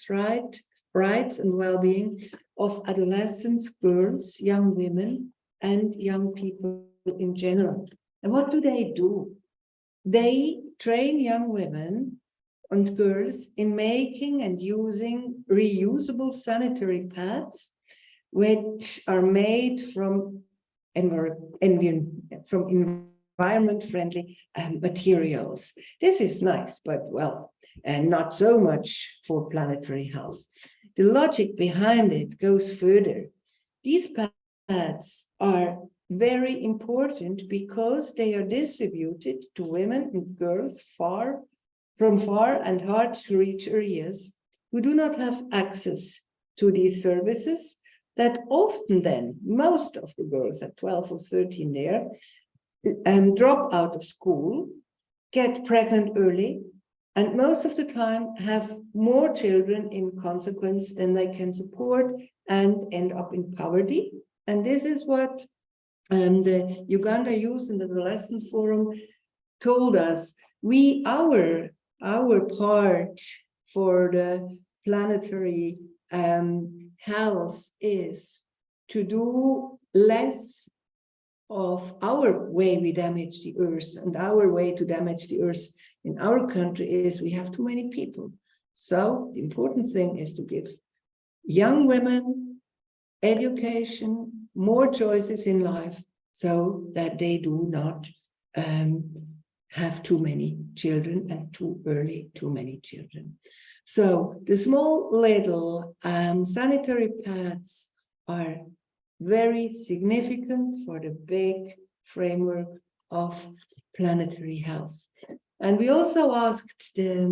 rights and well-being of adolescents, girls, young women, and young people in general. And what do? They train young women and girls in making and using reusable sanitary pads, which are made from environment-friendly materials. This is nice, but well, and not so much for planetary health. The logic behind it goes further. These pads are very important because they are distributed to women and girls from far and hard to reach areas who do not have access to these services, that often then, most of the girls at 12 or 13 there, drop out of school, get pregnant early, and most of the time have more children in consequence than they can support and end up in poverty. And this is what the Uganda Youth and Adolescent Forum told us. Our part for the planetary health is to do less of our way we damage the earth, and our way to damage the earth in our country is we have too many people. So the important thing is to give young women education, more choices in life, so that they do not have too many children and too early too many children. So the small little sanitary pads are very significant for the big framework of planetary health. And we also asked the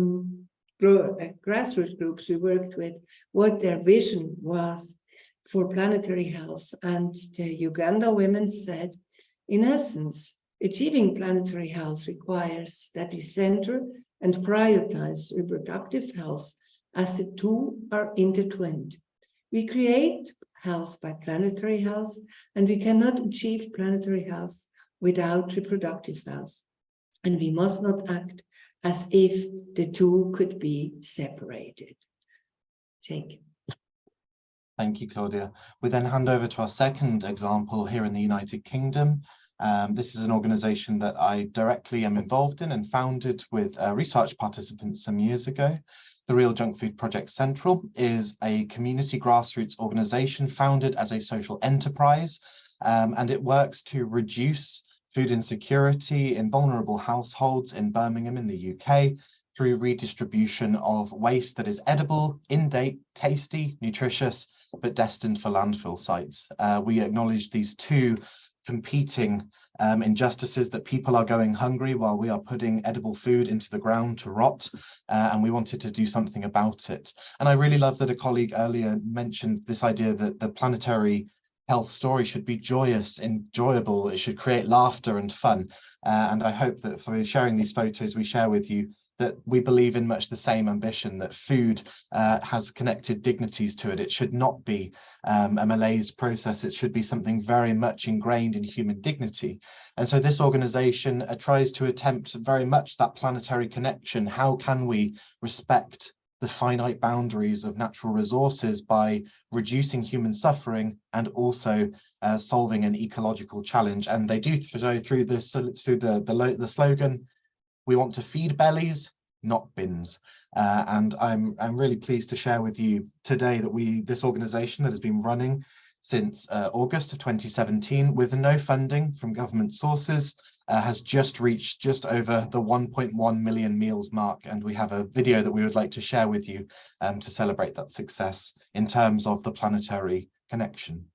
grassroots groups we worked with what their vision was for planetary health. And the Uganda women said, in essence, achieving planetary health requires that we center and prioritize reproductive health as the two are intertwined. We create health by planetary health, and we cannot achieve planetary health without reproductive health. And we must not act as if the two could be separated. Jake. Thank you, Claudia. We then hand over to our second example here in the United Kingdom. This is an organisation that I directly am involved in and founded with research participants some years ago. The Real Junk Food Project Central is a community grassroots organisation founded as a social enterprise, and it works to reduce food insecurity in vulnerable households in Birmingham in the UK through redistribution of waste that is edible, in-date, tasty, nutritious, but destined for landfill sites. We acknowledge these two competing injustices, that people are going hungry while we are putting edible food into the ground to rot, and we wanted to do something about it. And I really love that a colleague earlier mentioned this idea that the planetary health story should be joyous, enjoyable, it should create laughter and fun. And I hope that for sharing these photos we share with you, that we believe in much the same ambition, that food has connected dignities to it. It should not be a malaise process. It should be something very much ingrained in human dignity. And so this organization tries to attempt very much that planetary connection. How can we respect the finite boundaries of natural resources by reducing human suffering and also solving an ecological challenge? And they do so through the slogan, we want to feed bellies, not bins. And I'm really pleased to share with you today that this organisation that has been running since August of 2017 with no funding from government sources has just reached just over the 1.1 million meals mark. And we have a video that we would like to share with you to celebrate that success in terms of the planetary connection.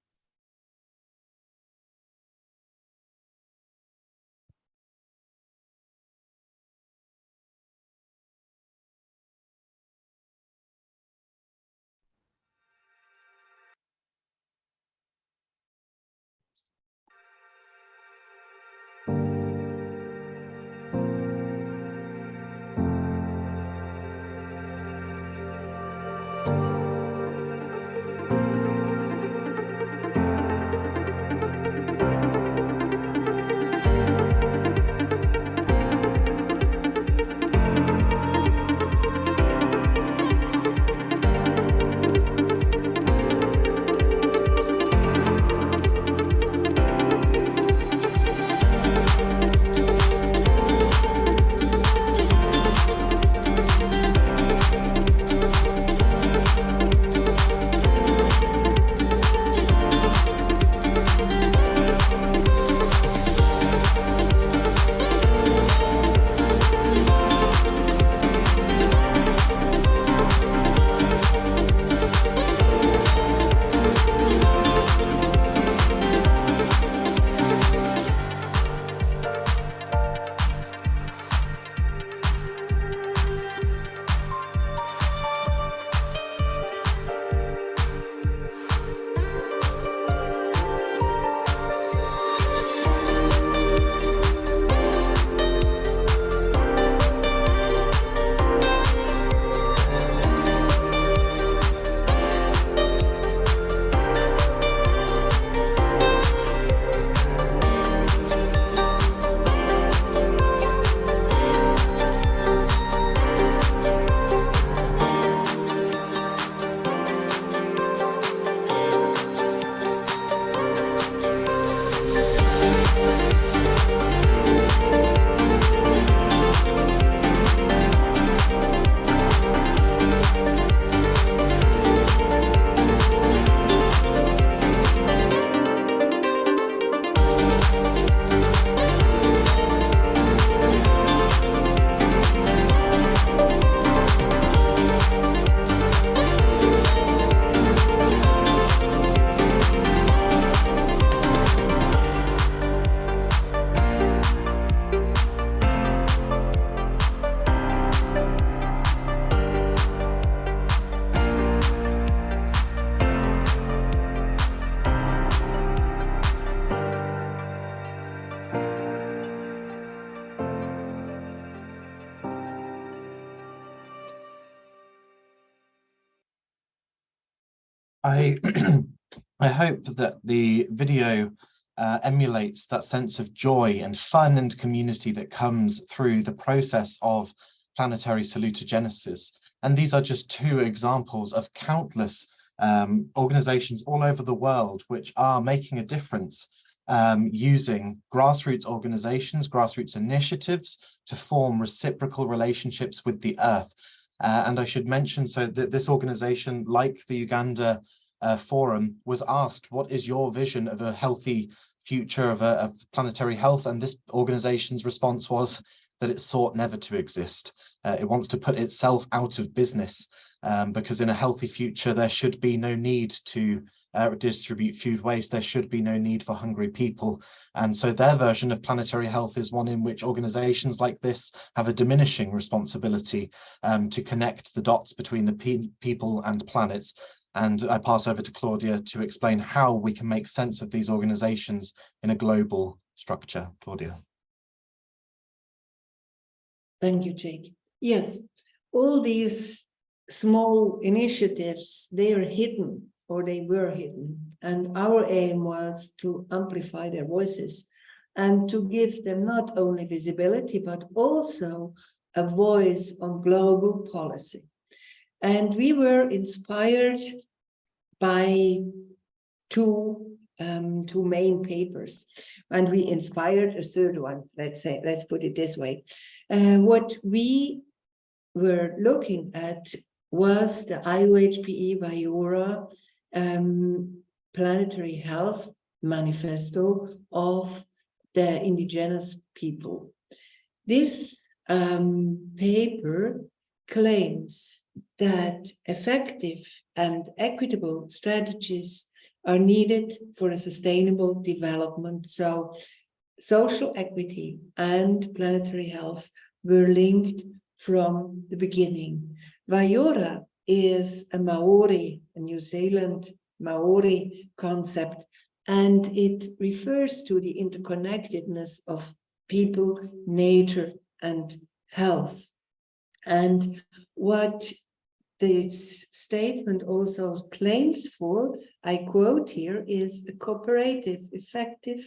I I hope that the video emulates that sense of joy and fun and community that comes through the process of planetary salutogenesis. And these are just two examples of countless organizations all over the world which are making a difference using grassroots organizations, grassroots initiatives to form reciprocal relationships with the earth. And I should mention so that this organization, like the Uganda Forum, was asked, what is your vision of a healthy future of planetary health? And this organization's response was that it sought never to exist. It wants to put itself out of business because in a healthy future, there should be no need to distribute food waste. There should be no need for hungry people. And so their version of planetary health is one in which organizations like this have a diminishing responsibility to connect the dots between the people and planets. And I pass over to Claudia to explain how we can make sense of these organizations in a global structure. Claudia. Thank you, Jake. Yes, all these small initiatives, they are hidden, or they were hidden. And our aim was to amplify their voices and to give them not only visibility, but also a voice on global policy. And we were inspired by two main papers, and we inspired a third one, let's put it this way. What we were looking at was the IUHPE Vayura Planetary Health Manifesto of the indigenous people. This paper claims that effective and equitable strategies are needed for a sustainable development. So social equity and planetary health were linked from the beginning. Vayura is a Maori, a New Zealand Maori concept, and it refers to the interconnectedness of people, nature, and health. And what this statement also claims for, I quote here, is a cooperative, effective,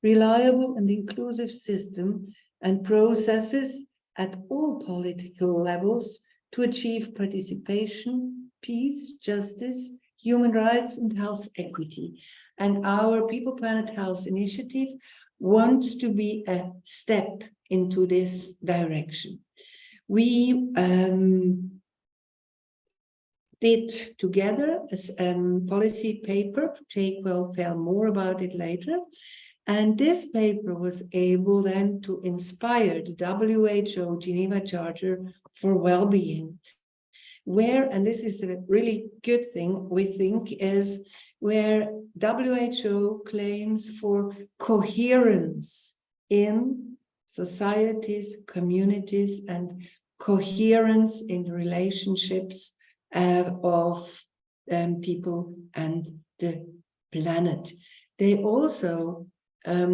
reliable, and inclusive system and processes at all political levels to achieve participation, peace, justice, human rights, and health equity. And our People Planet Health initiative wants to be a step into this direction. We did together a policy paper. Jake will tell more about it later. And this paper was able then to inspire the WHO Geneva Charter for Wellbeing, where, and this is a really good thing, we think, is where WHO claims for coherence in societies, communities, and coherence in relationships of people and the planet. They also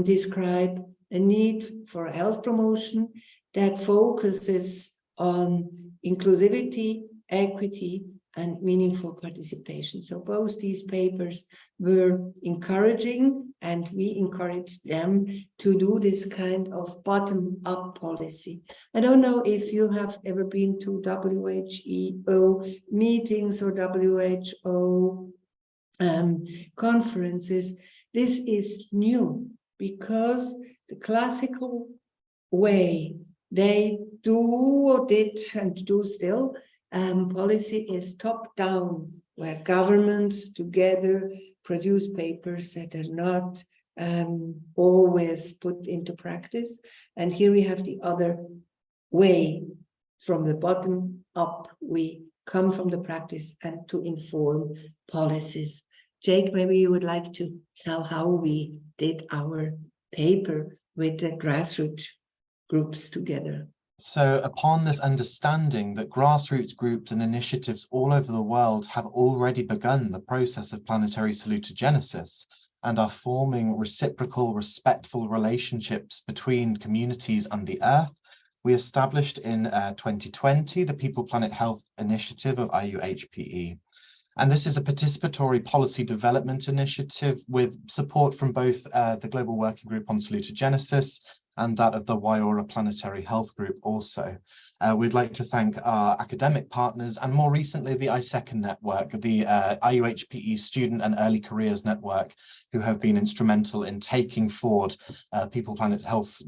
describe a need for health promotion that focuses on inclusivity, equity, and meaningful participation. So both these papers were encouraging, and we encouraged them to do this kind of bottom-up policy. I don't know if you have ever been to WHO meetings or WHO conferences. This is new because the classical way they do or did and do still policy is top-down, where governments together produce papers that are not always put into practice. And here we have the other way, from the bottom up. We come from the practice and to inform policies. Jake, maybe you would like to tell how we did our paper with the grassroots groups together. So upon this understanding that grassroots groups and initiatives all over the world have already begun the process of planetary salutogenesis and are forming reciprocal, respectful relationships between communities and the earth, we established in 2020 the People Planet Health Initiative of IUHPE. And this is a participatory policy development initiative with support from both the Global Working Group on Salutogenesis and that of the Wyora Planetary Health Group also. We'd like to thank our academic partners and more recently the iSecond Network, the IUHPE Student and Early Careers Network, who have been instrumental in taking forward People Planet Health's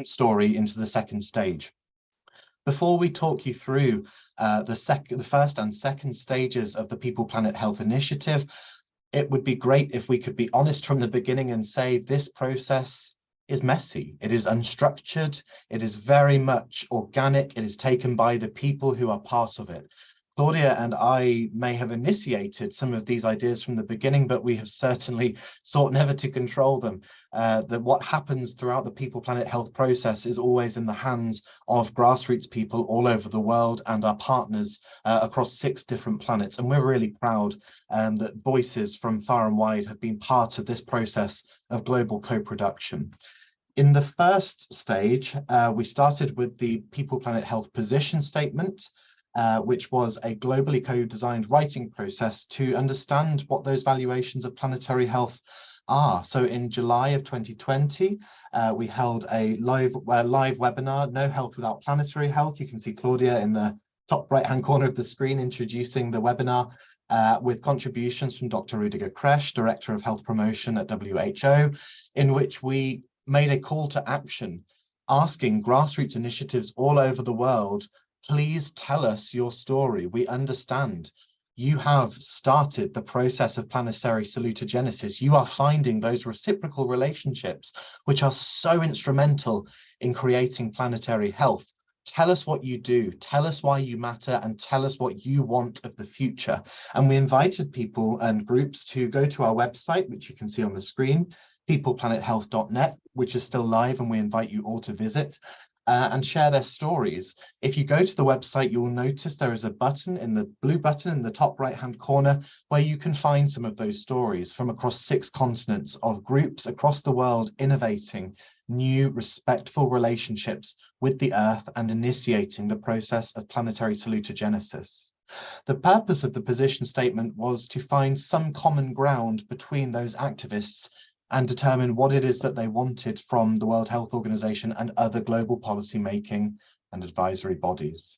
story into the second stage. Before we talk you through the first and second stages of the People Planet Health initiative, it would be great if we could be honest from the beginning and say this process is messy, it is unstructured, it is very much organic, it is taken by the people who are part of it. Claudia and I may have initiated some of these ideas from the beginning, but we have certainly sought never to control them. That what happens throughout the People Planet Health process is always in the hands of grassroots people all over the world and our partners across 6 different planets. And we're really proud that voices from far and wide have been part of this process of global co-production. In the first stage, we started with the People Planet Health position statement, which was a globally co-designed writing process to understand what those valuations of planetary health are. So in July of 2020, we held a live webinar, No Health Without Planetary Health. You can see Claudia in the top right-hand corner of the screen introducing the webinar with contributions from Dr. Rüdiger Kresch, Director of Health Promotion at WHO, in which we made a call to action, asking grassroots initiatives all over the world, please tell us your story. We understand you have started the process of planetary salutogenesis. You are finding those reciprocal relationships, which are so instrumental in creating planetary health. Tell us what you do, tell us why you matter, and tell us what you want of the future. And we invited people and groups to go to our website, which you can see on the screen, peopleplanethealth.net, which is still live, and we invite you all to visit and share their stories. If you go to the website, you will notice there is a button in the blue button in the top right-hand corner where you can find some of those stories from across 6 continents of groups across the world innovating new respectful relationships with the Earth and initiating the process of planetary salutogenesis. The purpose of the position statement was to find some common ground between those activists and determine what it is that they wanted from the World Health Organization and other global policy making and advisory bodies.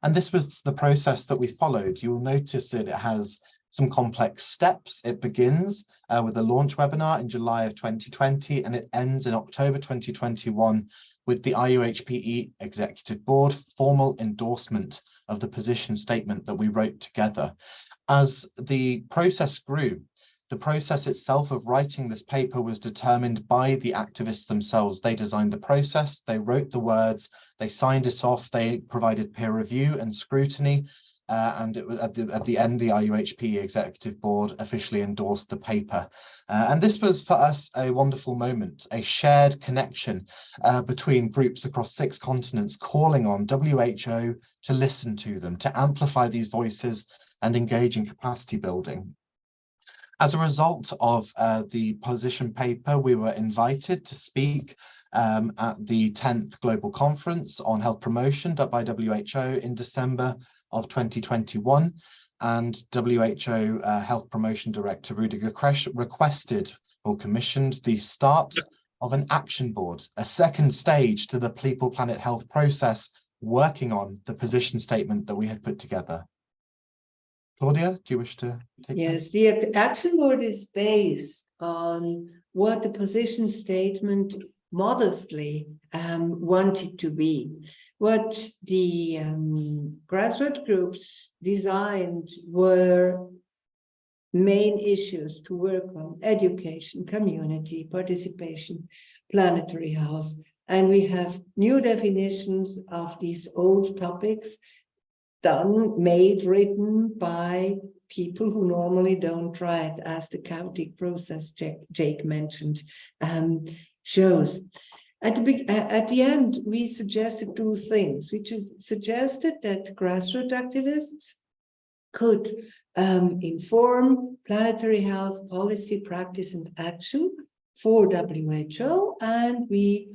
And this was the process that we followed. You will notice that it has some complex steps. It begins with a launch webinar in July of 2020, and it ends in October 2021 with the IUHPE Executive Board formal endorsement of the position statement that we wrote together. As the process grew, the process itself of writing this paper was determined by the activists themselves. They designed the process, they wrote the words, they signed it off, they provided peer review and scrutiny, and it was at the end, the IUHPE Executive Board officially endorsed the paper. And this was for us a wonderful moment, a shared connection between groups across 6 continents calling on WHO to listen to them, to amplify these voices and engage in capacity building. As a result of the position paper, we were invited to speak at the 10th Global Conference on Health Promotion by WHO in December of 2021. And WHO Health Promotion Director Rüdiger Kresch requested or commissioned the start of an action board, a second stage to the People Planet Health process, working on the position statement that we had put together. Claudia, do you wish to take Yes, the action board is based on what the position statement modestly wanted to be. What the grassroots groups designed were main issues to work on: education, community, participation, planetary health. And we have new definitions of these old topics written by people who normally don't try it, as the chaotic process Jake mentioned shows. At the end, we suggested 2 things. We suggested that grassroots activists could inform planetary health policy, practice, and action for WHO, and we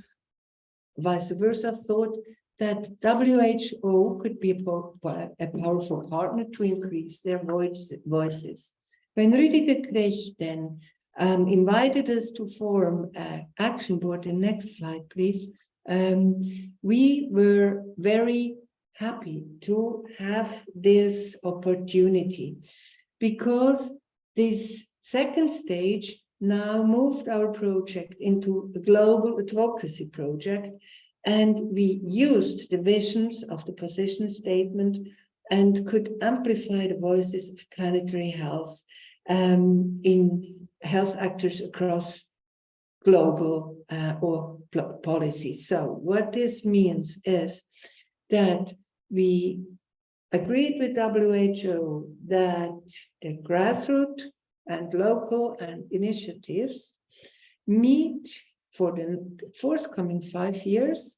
vice versa thought that WHO could be a powerful partner to increase their voices. When Rüdiger Krech then invited us to form an action board, the next slide, please, we were very happy to have this opportunity because this second stage now moved our project into a global advocacy project, and we used the visions of the position statement and could amplify the voices of planetary health in health actors across global or policy. So what this means is that we agreed with WHO that the grassroots and local and initiatives meet for the forthcoming 5 years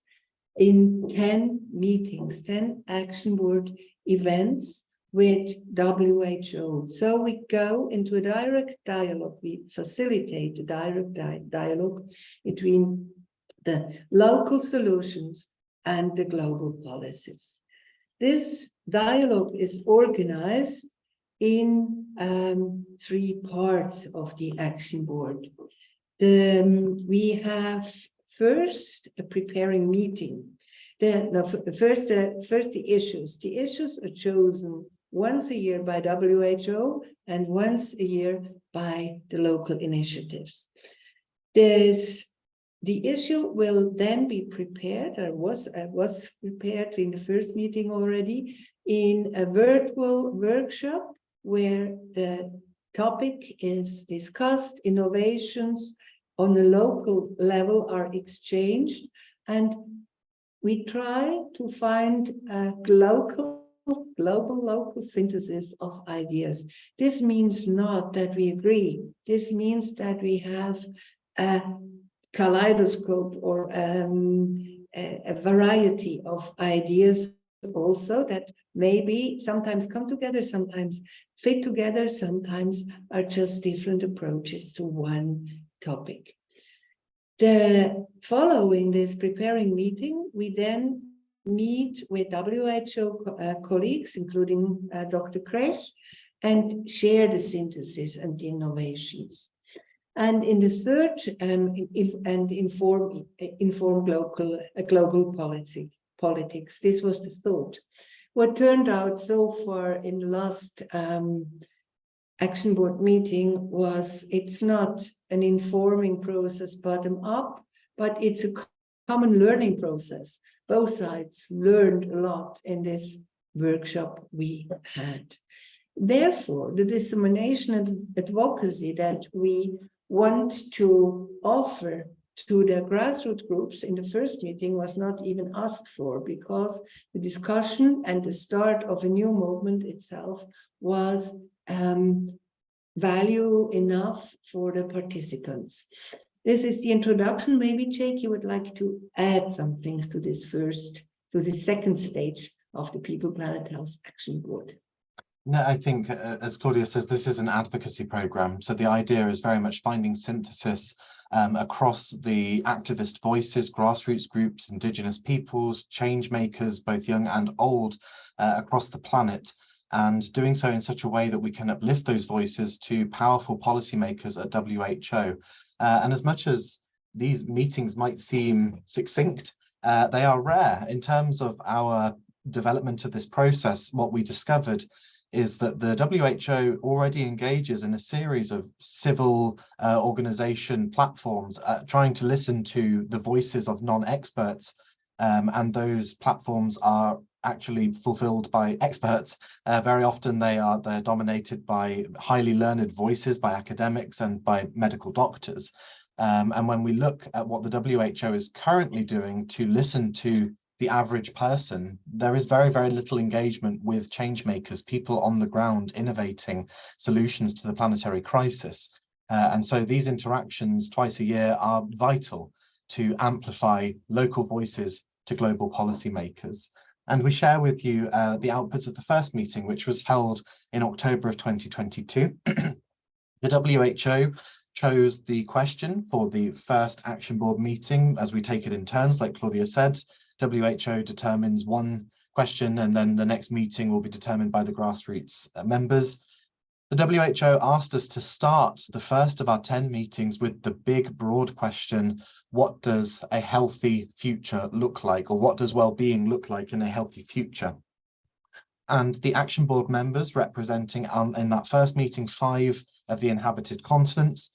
in 10 meetings, 10 action board events with WHO. So we go into a direct dialogue, we facilitate a direct dialogue between the local solutions and the global policies. This dialogue is organized in 3 parts of the action board. We have first a preparing meeting. First the issues. The issues are chosen once a year by WHO and once a year by the local initiatives. The issue will then be prepared, or was prepared in the first meeting already, in a virtual workshop where the topic is discussed, innovations on a local level are exchanged, and we try to find a local synthesis of ideas. This means not that we agree. This means that we have a kaleidoscope or a variety of ideas also that maybe sometimes come together, sometimes fit together, sometimes are just different approaches to one topic. Following this preparing meeting, we then meet with WHO colleagues, including Dr. Krech, and share the synthesis and the innovations. And in the third, inform global politics. This was the thought. What turned out so far in the last action board meeting was it's not an informing process bottom up, but it's a common learning process. Both sides learned a lot in this workshop we had. Therefore, the dissemination and advocacy that we want to offer to the grassroots groups in the first meeting was not even asked for, because the discussion and the start of a new movement itself was value enough for the participants. This is the introduction. Maybe Jake, you would like to add some things to this second stage of the People Planet Health Action Board. No, I think, as Claudia says, this is an advocacy program. So the idea is very much finding synthesis across the activist voices, grassroots groups, indigenous peoples, change makers, both young and old, across the planet, and doing so in such a way that we can uplift those voices to powerful policymakers at WHO. And as much as these meetings might seem succinct, they are rare. In terms of our development of this process, what we discovered is that the WHO already engages in a series of civil organization platforms trying to listen to the voices of non-experts, and those platforms are actually fulfilled by experts. Very often they're dominated by highly learned voices, by academics and by medical doctors. And when we look at what the WHO is currently doing to listen to the average person, there is very, very little engagement with change makers, people on the ground innovating solutions to the planetary crisis. And so these interactions twice a year are vital to amplify local voices to global policymakers. And we share with you the outputs of the first meeting, which was held in October of 2022. The WHO chose the question for the first action board meeting, as we take it in turns, like Claudia said. WHO determines one question, and then the next meeting will be determined by the grassroots members. The WHO asked us to start the first of our 10 meetings with the big, broad question: what does a healthy future look like, or what does well-being look like in a healthy future? And the Action Board members, representing in that first meeting 5 of the inhabited continents,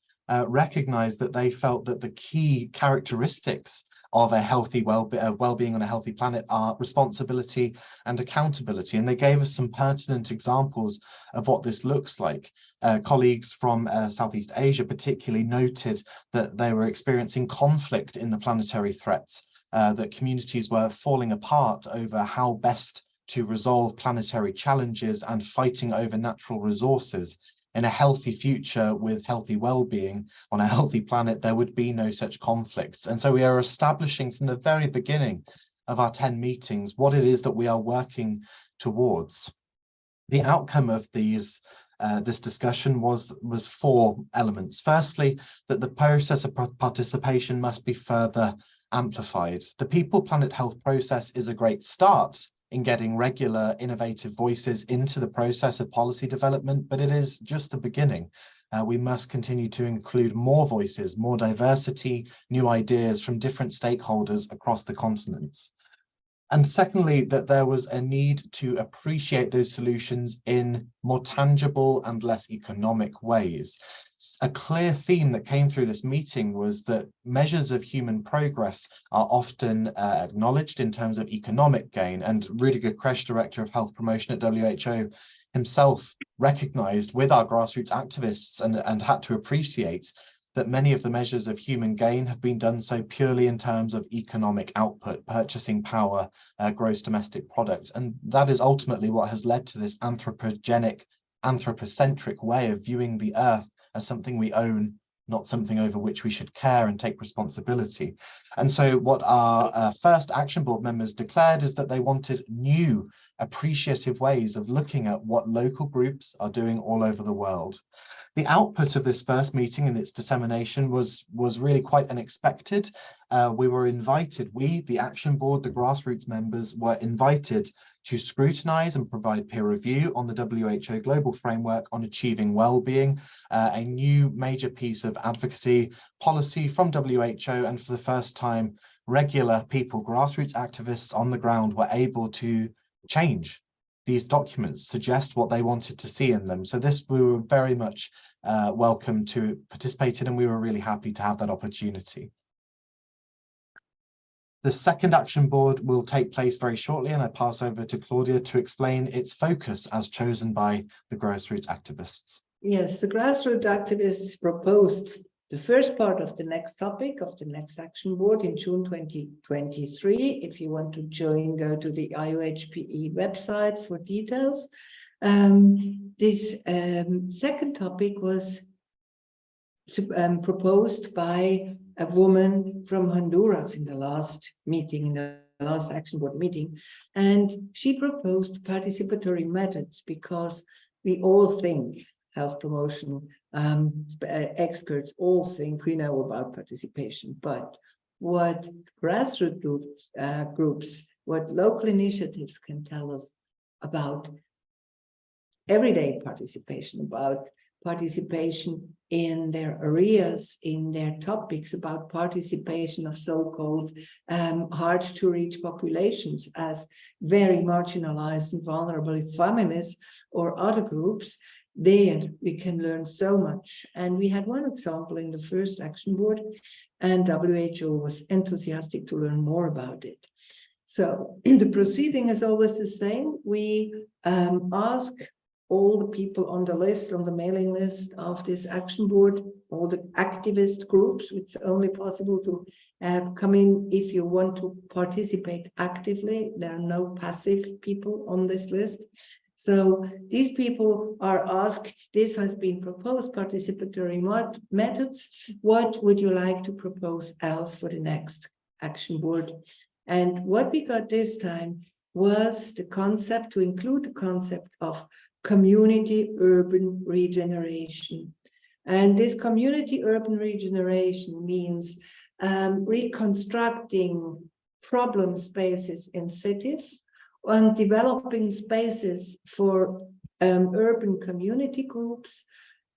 recognized that they felt that the key characteristics of a healthy well-being on a healthy planet are responsibility and accountability. And they gave us some pertinent examples of what this looks like. Colleagues from Southeast Asia particularly noted that they were experiencing conflict in the planetary threats, that communities were falling apart over how best to resolve planetary challenges and fighting over natural resources. In a healthy future with healthy well-being on a healthy planet, there would be no such conflicts. And so we are establishing from the very beginning of our 10 meetings what it is that we are working towards. The outcome of this discussion was 4 elements. Firstly, that the process of participation must be further amplified. The People Planet Health process is a great start in getting regular, innovative voices into the process of policy development, but it is just the beginning. We must continue to include more voices, more diversity, new ideas from different stakeholders across the continents. And secondly, that there was a need to appreciate those solutions in more tangible and less economic ways. A clear theme that came through this meeting was that measures of human progress are often acknowledged in terms of economic gain. And Rüdiger Kresch, Director of Health Promotion at WHO, himself recognized with our grassroots activists and had to appreciate that many of the measures of human gain have been done so purely in terms of economic output, purchasing power, gross domestic product. And that is ultimately what has led to this anthropocentric way of viewing the Earth as something we own, not something over which we should care and take responsibility. And so what our first Action Board members declared is that they wanted new, appreciative ways of looking at what local groups are doing all over the world. The output of this first meeting and its dissemination was really quite unexpected. We were invited, the Action Board, the grassroots members, were invited to scrutinize and provide peer review on the WHO Global Framework on Achieving Wellbeing, a new major piece of advocacy policy from WHO. And for the first time, regular people, grassroots activists on the ground, were able to change these documents, suggest what they wanted to see in them. So this, we were very much welcome to participate in, and we were really happy to have that opportunity. The second Action Board will take place very shortly, and I pass over to Claudia to explain its focus as chosen by the grassroots activists. Yes, the grassroots activists proposed the first part of the next topic of the next Action Board in June 2023. If you want to join, go to the IOHPE website for details. This second topic was proposed by a woman from Honduras in the last meeting, in the last Action Board meeting, and she proposed participatory methods because we all think health promotion experts all think we know about participation, but what grassroots groups, what local initiatives can tell us about everyday participation, about participation in their areas, in their topics, about participation of so-called hard to reach populations as very marginalized and vulnerable families or other groups. There we can learn so much. And we had one example in the first Action Board, and WHO was enthusiastic to learn more about it. So the proceeding is always the same. We ask all the people on the list, on the mailing list of this Action Board, all the activist groups. It's only possible to come in if you want to participate actively. There are no passive people on this list. So these people are asked, this has been proposed, participatory methods. What would you like to propose else for the next Action Board? And what we got this time was the concept, to include the concept of community-urban regeneration. And this community-urban regeneration means reconstructing problem spaces in cities and developing spaces for urban community groups,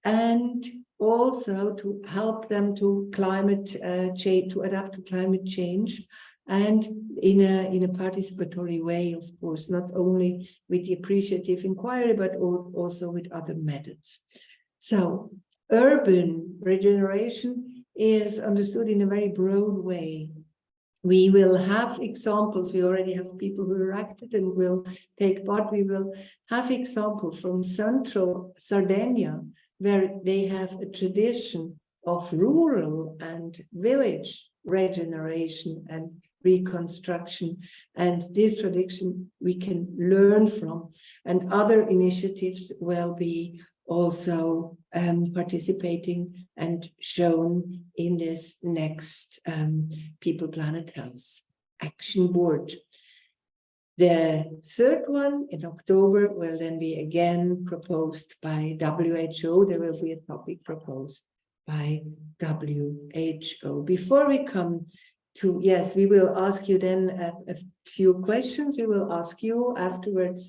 and also to help them to climate change, to adapt to climate change, and in a participatory way, of course, not only with the appreciative inquiry, but also with other methods. So urban regeneration is understood in a very broad way. We will have examples. We already have people who are active and will take part. We will have examples from central Sardinia, where they have a tradition of rural and village regeneration and reconstruction. And this tradition we can learn from. And other initiatives will be also participating and shown in this next People Planet Health Action Board. The third one in October will then be again proposed by WHO. There will be a topic proposed by WHO. Before we come to, yes, we will ask you then a few questions. We will ask you afterwards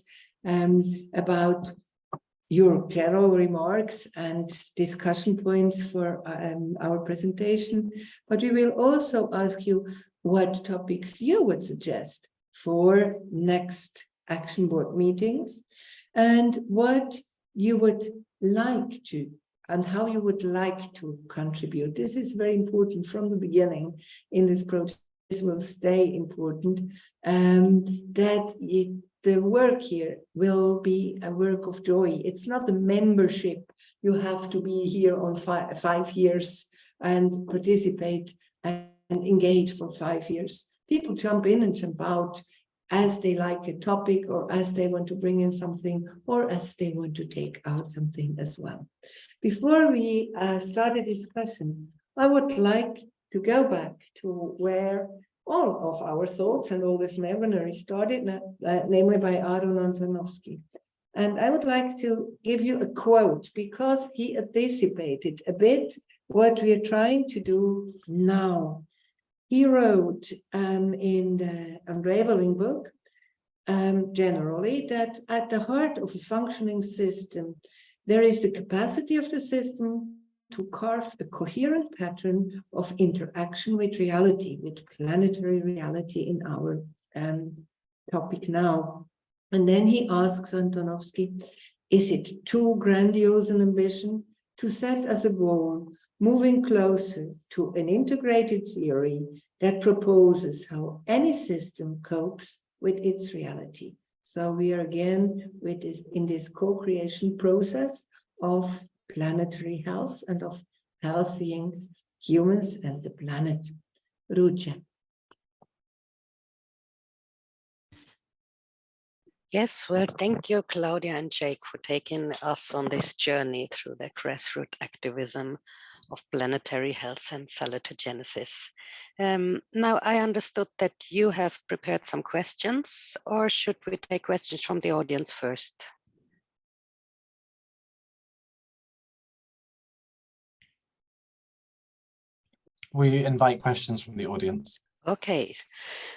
about your general remarks and discussion points for our presentation, but we will also ask you what topics you would suggest for next Action Board meetings, and what you would like to, and how you would like to contribute. This is very important from the beginning in this project. This will stay important, the work here will be a work of joy. It's not a membership. You have to be here on 5 years and participate and engage for 5 years. People jump in and jump out as they like a topic, or as they want to bring in something, or as they want to take out something as well. Before we start the discussion, I would like to go back to where all of our thoughts and all this webinar started, namely by Aaron Antonovsky. And I would like to give you a quote, because he anticipated a bit what we are trying to do now. He wrote in the Unraveling book, generally, that at the heart of a functioning system, there is the capacity of the system to carve a coherent pattern of interaction with reality, with planetary reality in our topic now. And then he asks Antonovsky, is it too grandiose an ambition to set as a goal moving closer to an integrated theory that proposes how any system copes with its reality? So we are again with this, in this co-creation process of planetary health and of healthying humans and the planet. Ruja. Yes, well, thank you, Claudia and Jake, for taking us on this journey through the grassroots activism of planetary health and salutogenesis. Now, I understood that you have prepared some questions, or should we take questions from the audience first? We invite questions from the audience. Okay,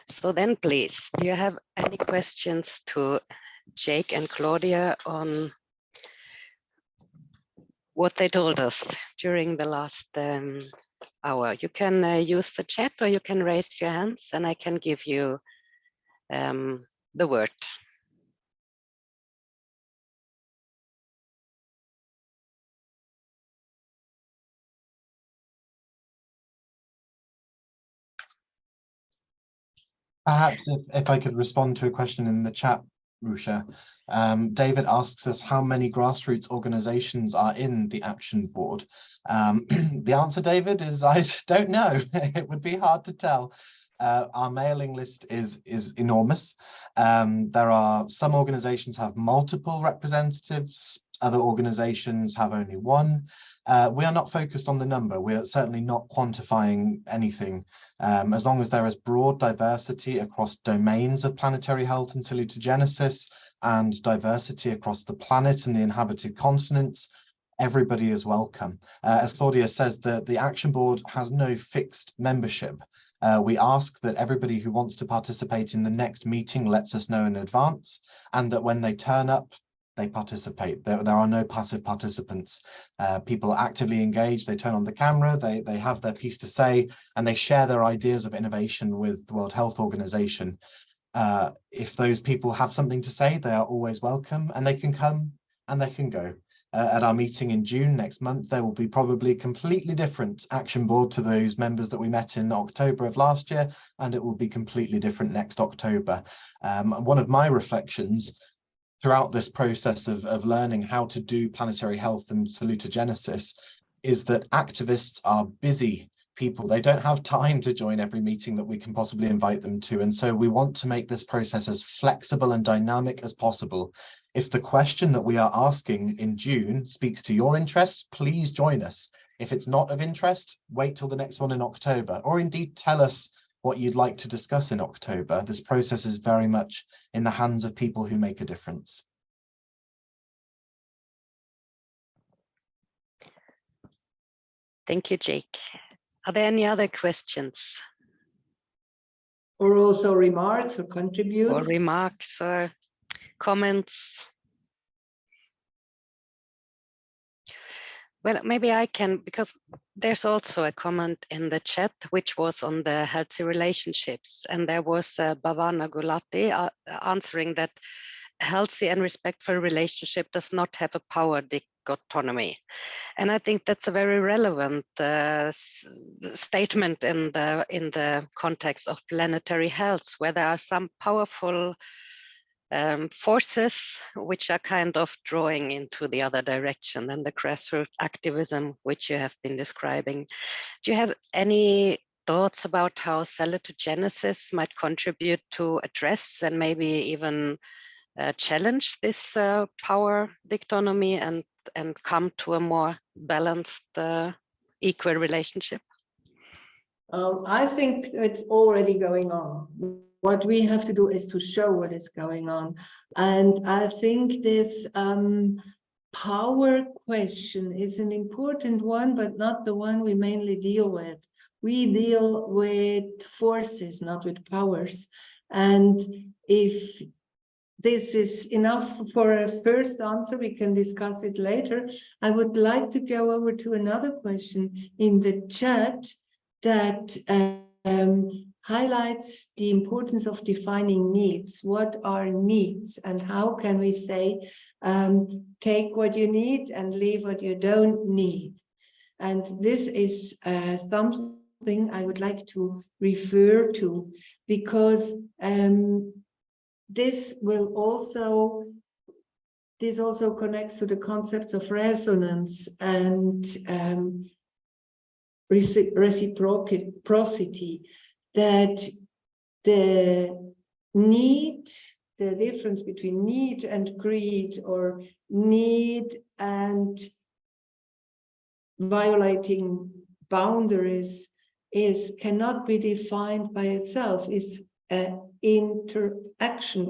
so then please, do you have any questions to Jake and Claudia on what they told us during the last hour? You can use the chat, or you can raise your hands and I can give you the word. Perhaps if I could respond to a question in the chat, Rusha. David asks us how many grassroots organizations are in the Action Board. The answer, David, is I don't know. It would be hard to tell. Our mailing list is enormous. There are some organizations have multiple representatives, other organizations have only one. We are not focused on the number. We are certainly not quantifying anything. As long as there is broad diversity across domains of planetary health and salutogenesis, and diversity across the planet and the inhabited continents, everybody is welcome. As Claudia says, the Action Board has no fixed membership. We ask that everybody who wants to participate in the next meeting lets us know in advance, and that when they turn up, they participate. There are no passive participants. People actively engage, they turn on the camera, they have their piece to say, and they share their ideas of innovation with the World Health Organization. If those people have something to say, they are always welcome, and they can come and they can go. At our meeting in June next month, there will be probably a completely different action board to those members that we met in October of last year, and it will be completely different next October. One of my reflections throughout this process of learning how to do planetary health and salutogenesis is that activists are busy people. They don't have time to join every meeting that we can possibly invite them to. And so we want to make this process as flexible and dynamic as possible. If the question that we are asking in June speaks to your interests, please join us. If it's not of interest, wait till the next one in October, or indeed tell us what you'd like to discuss in October. This process is very much in the hands of people who make a difference. Thank you, Jake. Are there any other questions? Or also remarks or contributes? Or remarks or comments? Well, maybe I can, because there's also a comment in the chat, which was on the healthy relationships. And there was Bhavana Gulati answering that healthy and respectful relationship does not have a power dichotomy. And I think that's a very relevant statement in the context of planetary health, where there are some powerful forces which are kind of drawing into the other direction than the grassroots activism which you have been describing. Do you have any thoughts about how salutogenesis might contribute to address and maybe even challenge this power dichotomy and come to a more balanced, equal relationship? I think it's already going on. What we have to do is to show what is going on. And I think this power question is an important one, but not the one we mainly deal with. We deal with forces, not with powers. And if this is enough for a first answer, we can discuss it later. I would like to go over to another question in the chat that highlights the importance of defining needs. What are needs, and how can we say, take what you need and leave what you don't need? And this is something I would like to refer to, because this also connects to the concepts of resonance and reciprocity, that the difference between need and greed, or need and violating boundaries, cannot be defined by itself. It's an interaction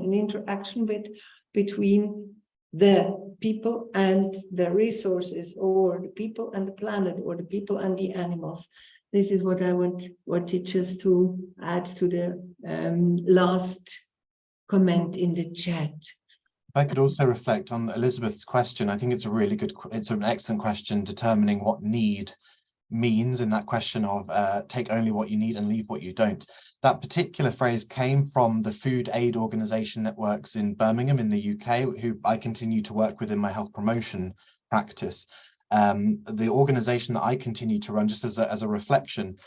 between the people and the resources, or the people and the planet, or the people and the animals. This is what I wanted just to add to the last comment in the chat. If I could also reflect on Elizabeth's question, I think it's an excellent question, determining what need means in that question of take only what you need and leave what you don't. That particular phrase came from the food aid organization that works in Birmingham in the UK, who I continue to work with in my health promotion practice. The organization that I continue to run, just as a reflection,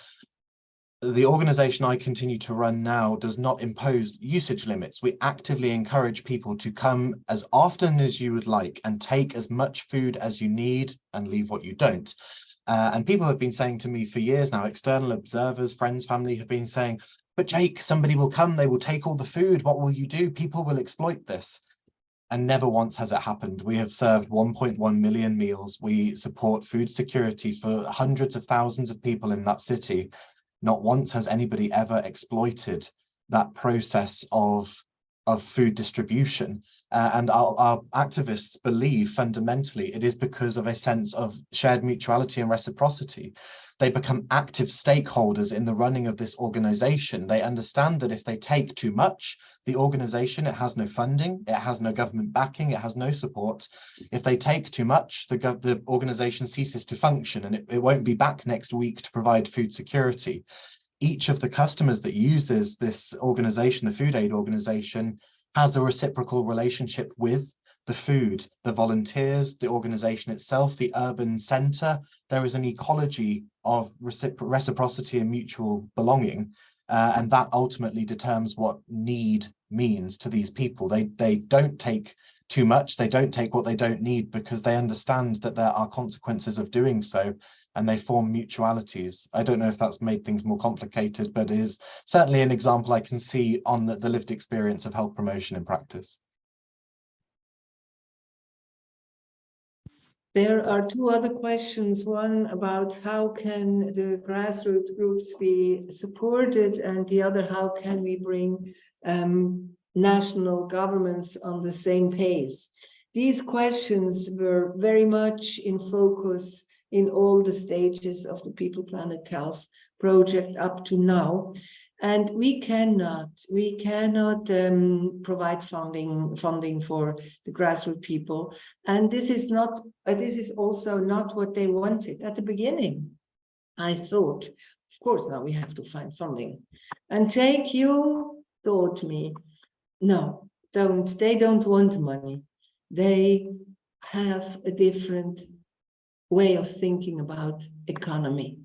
the organization I continue to run now does not impose usage limits. We actively encourage people to come as often as you would like and take as much food as you need and leave what you don't. And people have been saying to me for years now, external observers, friends, family have been saying, but Jake, somebody will come, they will take all the food. What will you do? People will exploit this. And never once has it happened. We have served 1.1 million meals. We support food security for hundreds of thousands of people in that city. Not once has anybody ever exploited that process of of food distribution. And our activists believe fundamentally it is because of a sense of shared mutuality and reciprocity. They become active stakeholders in the running of this organization. They understand that if they take too much, the organization, it has no funding, it has no government backing, it has no support. If they take too much, the organization ceases to function, and it won't be back next week to provide food security. Each of the customers that uses this organization, the food aid organization, has a reciprocal relationship with the food, the volunteers, the organization itself, the urban center. There is an ecology of reciprocity and mutual belonging, and that ultimately determines what need means to these people. They don't take too much, they don't take what they don't need, because they understand that there are consequences of doing so, and they form mutualities. I don't know if that's made things more complicated, but it is certainly an example I can see on the lived experience of health promotion in practice. There are two other questions, one about how can the grassroots groups be supported, and the other, how can we bring national governments on the same pace? These questions were very much in focus in all the stages of the People Planet Health project up to now. And we cannot provide funding for the grassroots people. And this is also not what they wanted at the beginning. I thought, of course, now we have to find funding. And Jake, you taught me, no, they don't want money. They have a different way of thinking about economy.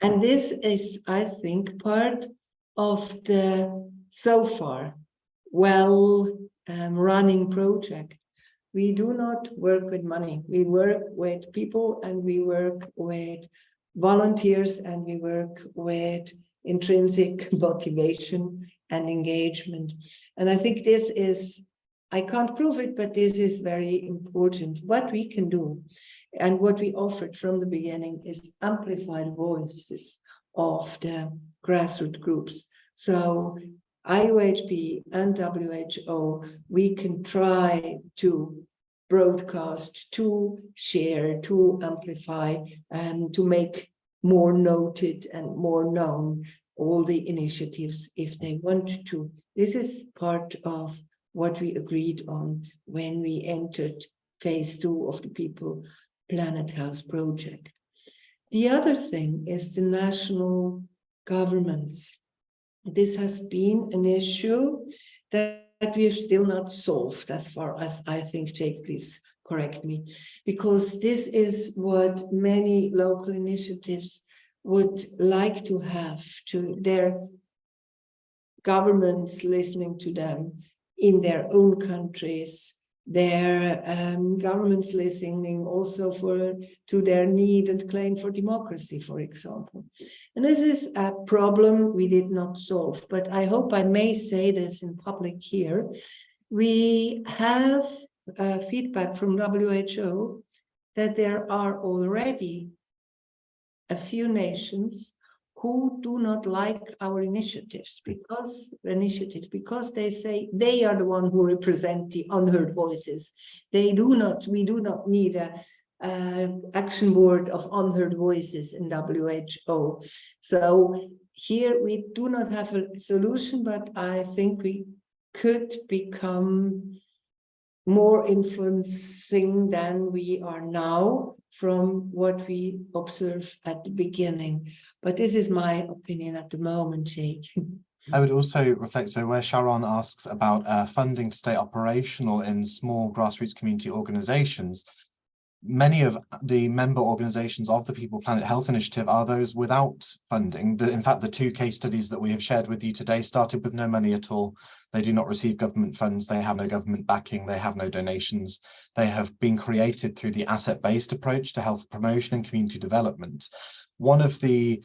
And this is, I think, part of the so far running project. We do not work with money. We work with people, and we work with volunteers, and we work with intrinsic motivation and engagement. And I think this is, I can't prove it, but this is very important. What we can do and what we offered from the beginning is amplified voices of the grassroots groups. So IOHP and WHO, we can try to broadcast, to share, to amplify, and to make more noted and more known all the initiatives if they want to. This is part of what we agreed on when we entered phase 2 of the People Planet Health project. The other thing is the national governments. This has been an issue that we have still not solved, as far as I think. Jake, please correct me, because this is what many local initiatives would like to have, to their governments listening to them in their own countries, their governments listening also to their need and claim for democracy, for example. And this is a problem we did not solve, but I hope I may say this in public here. We have feedback from WHO that there are already a few nations who do not like our initiatives because they say they are the one who represent the unheard voices. We do not need a action board of unheard voices in WHO. So here we do not have a solution, but I think we could become more influencing than we are now from what we observe at the beginning. But this is my opinion at the moment, Jake. I would also reflect, so where Sharon asks about funding to stay operational in small grassroots community organizations, many of the member organizations of the People Planet Health Initiative are those without funding. In fact, the 2 case studies that we have shared with you today started with no money at all. They do not receive government funds, they have no government backing, they have no donations. They have been created through the asset-based approach to health promotion and community development. One of the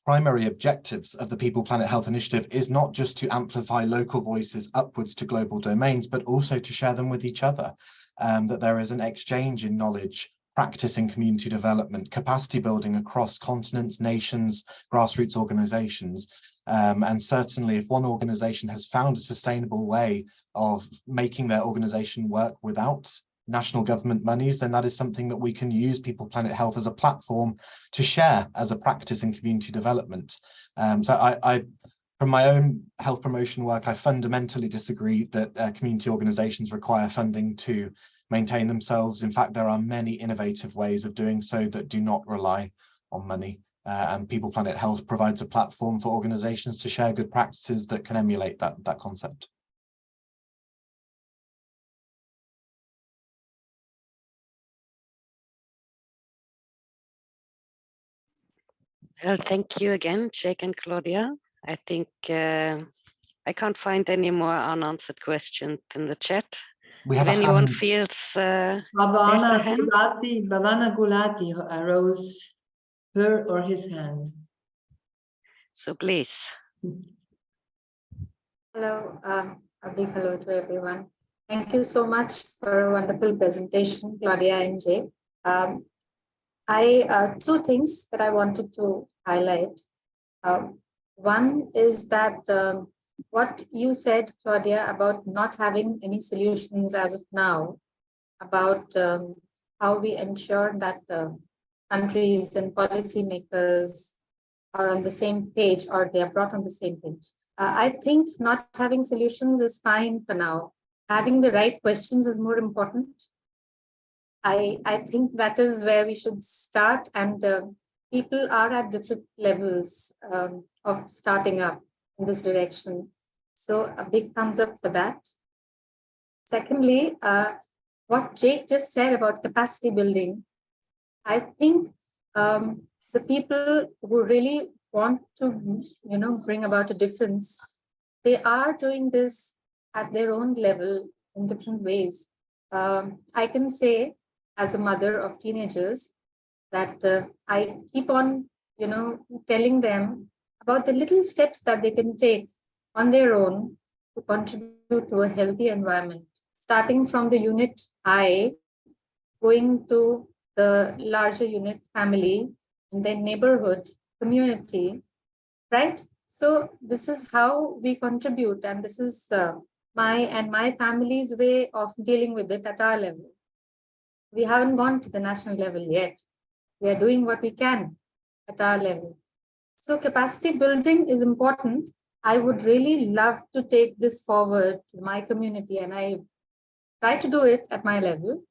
primary objectives of the People Planet Health Initiative is not just to amplify local voices upwards to global domains, but also to share them with each other. That there is an exchange in knowledge, practice in community development, capacity building across continents, nations, grassroots organizations. And certainly if one organization has found a sustainable way of making their organization work without national government monies, then that is something that we can use People Planet Health as a platform to share as a practice in community development. So I from my own health promotion work, I fundamentally disagree that community organizations require funding to maintain themselves. In fact, there are many innovative ways of doing so that do not rely on money. And People Planet Health provides a platform for organizations to share good practices that can emulate that concept. Well, thank you again, Jake and Claudia. I think I can't find any more unanswered questions in the chat. We have if anyone hand. feels Bhavana Gulati rose her or his hand. So please. Hello, a big hello to everyone. Thank you so much for a wonderful presentation, Claudia and Jay. Two things that I wanted to highlight. One is that what you said, Claudia, about not having any solutions as of now, about how we ensure that countries and policymakers are on the same page, or they are brought on the same page. I think not having solutions is fine for now. Having the right questions is more important. I think that is where we should start, and people are at different levels of starting up in this direction. So a big thumbs up for that. Secondly, what Jake just said about capacity building, I think the people who really want to, bring about a difference, they are doing this at their own level in different ways. I can say, as a mother of teenagers, that I keep on, telling them about the little steps that they can take on their own to contribute to a healthy environment, starting from the unit I, going to the larger unit family, and then neighborhood, community, right? So this is how we contribute, and this is my family's way of dealing with it at our level. We haven't gone to the national level yet. We are doing what we can at our level. So capacity building is important. I would really love to take this forward to my community, and I try to do it at my level.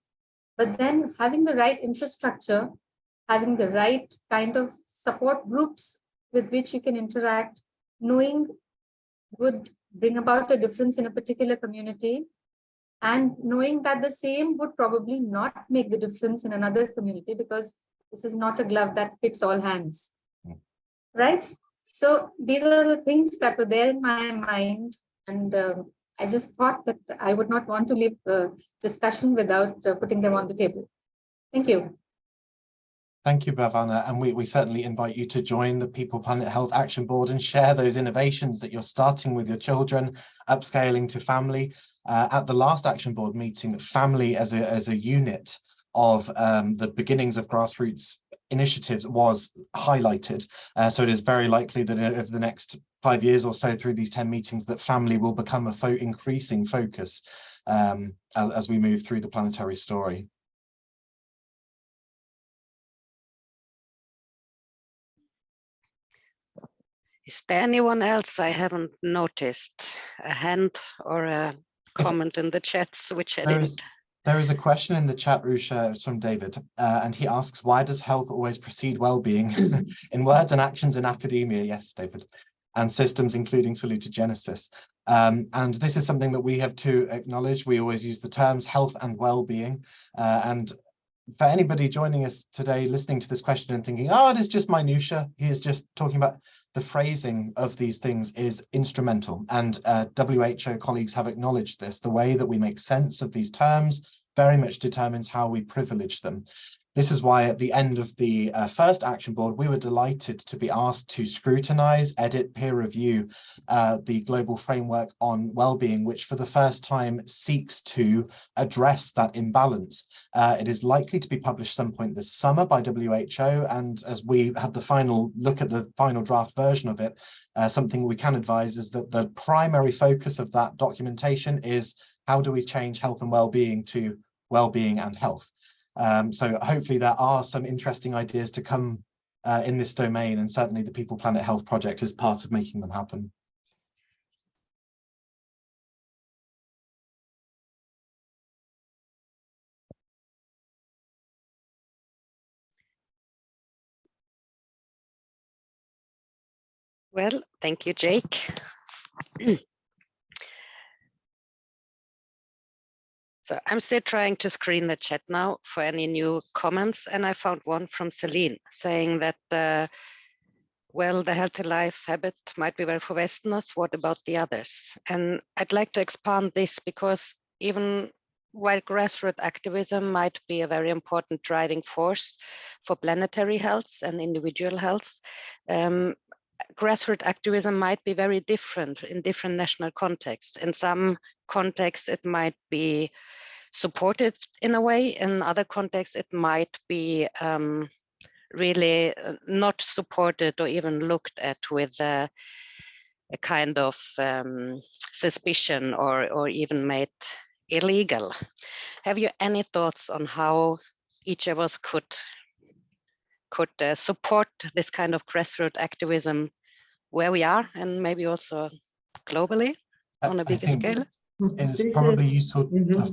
But then having the right infrastructure, having the right kind of support groups with which you can interact, knowing would bring about a difference in a particular community, and knowing that the same would probably not make the difference in another community, because this is not a glove that fits all hands, right? So these are the things that were there in my mind, and I just thought that I would not want to leave the discussion without putting them on the table. Thank you. Thank you, Bhavana, and we certainly invite you to join the People Planet Health Action Board and share those innovations that you're starting with your children, upscaling to family. At the last Action Board meeting, family as a unit of the beginnings of grassroots initiatives was highlighted. So it is very likely that over the next 5 years or so, through these 10 meetings, that family will become a increasing focus as we move through the planetary story. Is there anyone else I haven't noticed? A hand or a comment in the chats, which I didn't. There is a question in the chat, Rusha. It's from David, and he asks, why does health always precede well-being in words and actions in academia? Yes, David. And systems, including salutogenesis. And this is something that we have to acknowledge. We always use the terms health and well-being. And for anybody joining us today, listening to this question and thinking, oh, it is just minutiae, he is just talking about the phrasing of these things is instrumental. And WHO colleagues have acknowledged this. The way that we make sense of these terms very much determines how we privilege them. This is why at the end of the first action board, we were delighted to be asked to scrutinize, edit, peer review the global framework on well-being, which for the first time seeks to address that imbalance. It is likely to be published some point this summer by WHO, and as we have the final look at the final draft version of it, something we can advise is that the primary focus of that documentation is how do we change health and well-being to well-being and health. So hopefully there are some interesting ideas to come in this domain, and certainly the People Planet Health project is part of making them happen. Well, thank you, Jake. So I'm still trying to screen the chat now for any new comments, and I found one from Celine saying that, well, the healthy life habit might be well for Westerners. What about the others? And I'd like to expand this because even while grassroots activism might be a very important driving force for planetary health and individual health, grassroots activism might be very different in different national contexts. In some contexts, it might be supported in a way. In other contexts, it might be really not supported or even looked at with a kind of suspicion or even made illegal. Have you any thoughts on how each of us could support this kind of grassroots activism where we are and maybe also globally on a bigger scale? It's probably useful.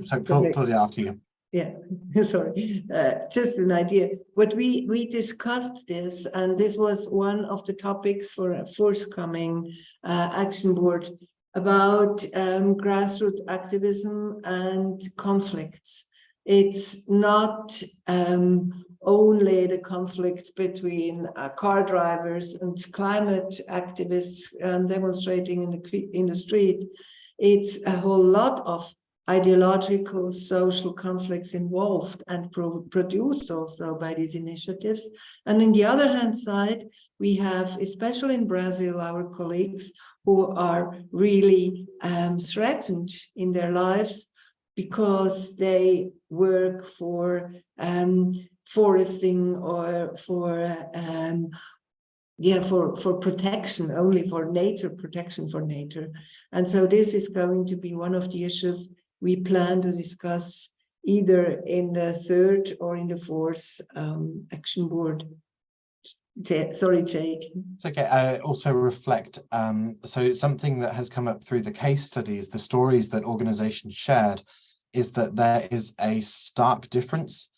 So Claudia, after you. Yeah, sorry, just an idea. But we discussed this, and this was one of the topics for a forthcoming action board about grassroots activism and conflicts. It's not only the conflicts between car drivers and climate activists demonstrating in the street. It's a whole lot of ideological, social conflicts involved and produced also by these initiatives. And on the other hand side, we have, especially in Brazil, our colleagues who are really threatened in their lives because they work for foresting or for protection, only for nature, protection for nature. And so this is going to be one of the issues we plan to discuss either in the third or in the fourth action board. Sorry, Jake. It's okay. I also reflect, so something that has come up through the case studies, the stories that organizations shared, is that there is a stark difference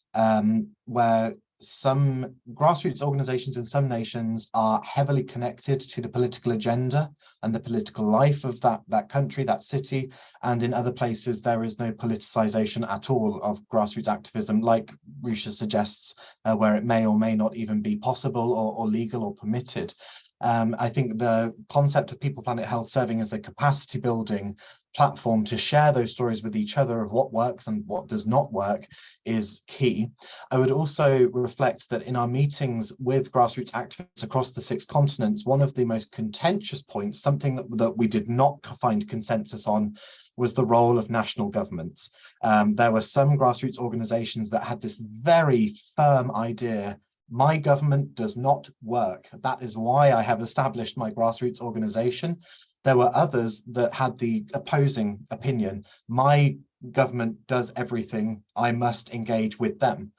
where some grassroots organizations in some nations are heavily connected to the political agenda and the political life of that country, that city, and in other places there is no politicization at all of grassroots activism, like Rusha suggests, where it may or may not even be possible or legal or permitted. I think the concept of People Planet Health serving as a capacity building platform to share those stories with each other of what works and what does not work is key. I would also reflect that in our meetings with grassroots activists across the 6 continents, one of the most contentious points, something that we did not find consensus on, was the role of national governments. There were some grassroots organizations that had this very firm idea: my government does not work. That is why I have established my grassroots organization. There were others that had the opposing opinion: my government does everything, I must engage with them.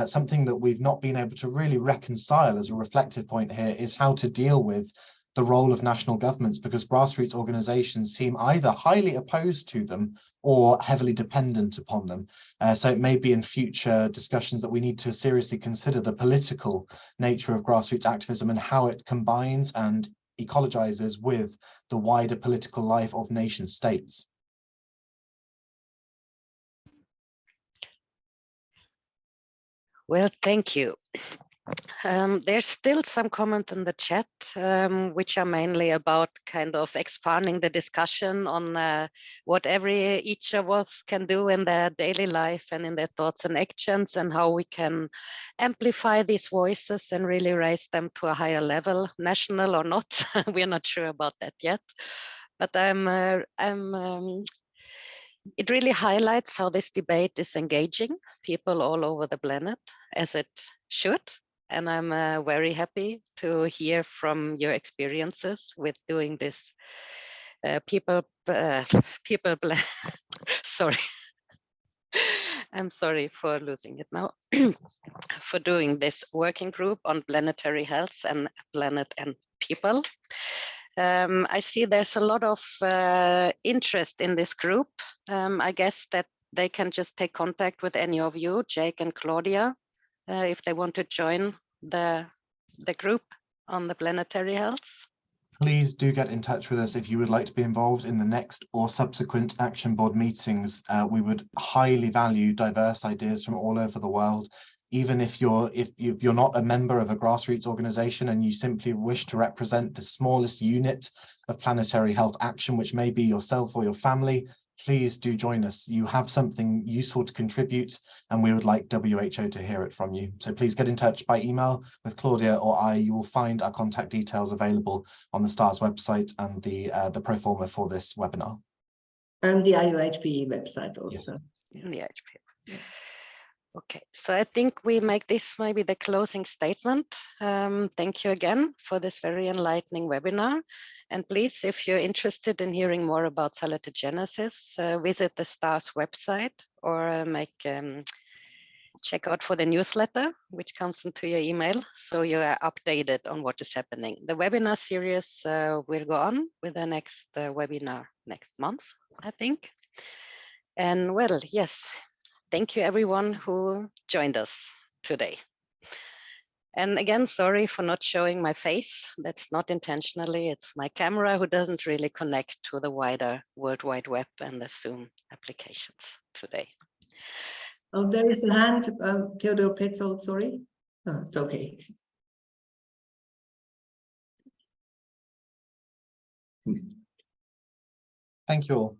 Something that we've not been able to really reconcile as a reflective point here is how to deal with the role of national governments, because grassroots organizations seem either highly opposed to them or heavily dependent upon them. So it may be in future discussions that we need to seriously consider the political nature of grassroots activism and how it combines and ecologizes with the wider political life of nation states. Well, thank you. There's still some comment in the chat, which are mainly about kind of expanding the discussion on what each of us can do in their daily life and in their thoughts and actions, and how we can amplify these voices and really raise them to a higher level, national or not. We're not sure about that yet. But it really highlights how this debate is engaging people all over the planet, as it should. And I'm very happy to hear from your experiences with doing this. Sorry. I'm sorry for losing it now. For doing this working group on planetary health and planet and people. I see there's a lot of interest in this group. I guess that they can just take contact with any of you, Jake and Claudia, if they want to join the group on the planetary health. Please do get in touch with us if you would like to be involved in the next or subsequent Action Board meetings. We would highly value diverse ideas from all over the world. Even if you're not a member of a grassroots organization and you simply wish to represent the smallest unit of planetary health action, which may be yourself or your family, please do join us. You have something useful to contribute, and we would like WHO to hear it from you. So please get in touch by email with Claudia or I. You will find our contact details available on the STARS website and the pro forma for this webinar. And the IUHPE website also. Yes. The IUHPE. Okay, so I think we make this maybe the closing statement. Thank you again for this very enlightening webinar. And please, if you're interested in hearing more about salutogenesis, visit the STARS website or check out for the newsletter, which comes into your email, so you are updated on what is happening. The webinar series will go on with the next webinar next month, I think. And well, yes. Thank you everyone who joined us today. And again, sorry for not showing my face. That's not intentionally. It's my camera who doesn't really connect to the wider World Wide Web and the Zoom applications today. Oh, there is a hand, Theodore Petzold, sorry. Oh, it's okay. Thank you all.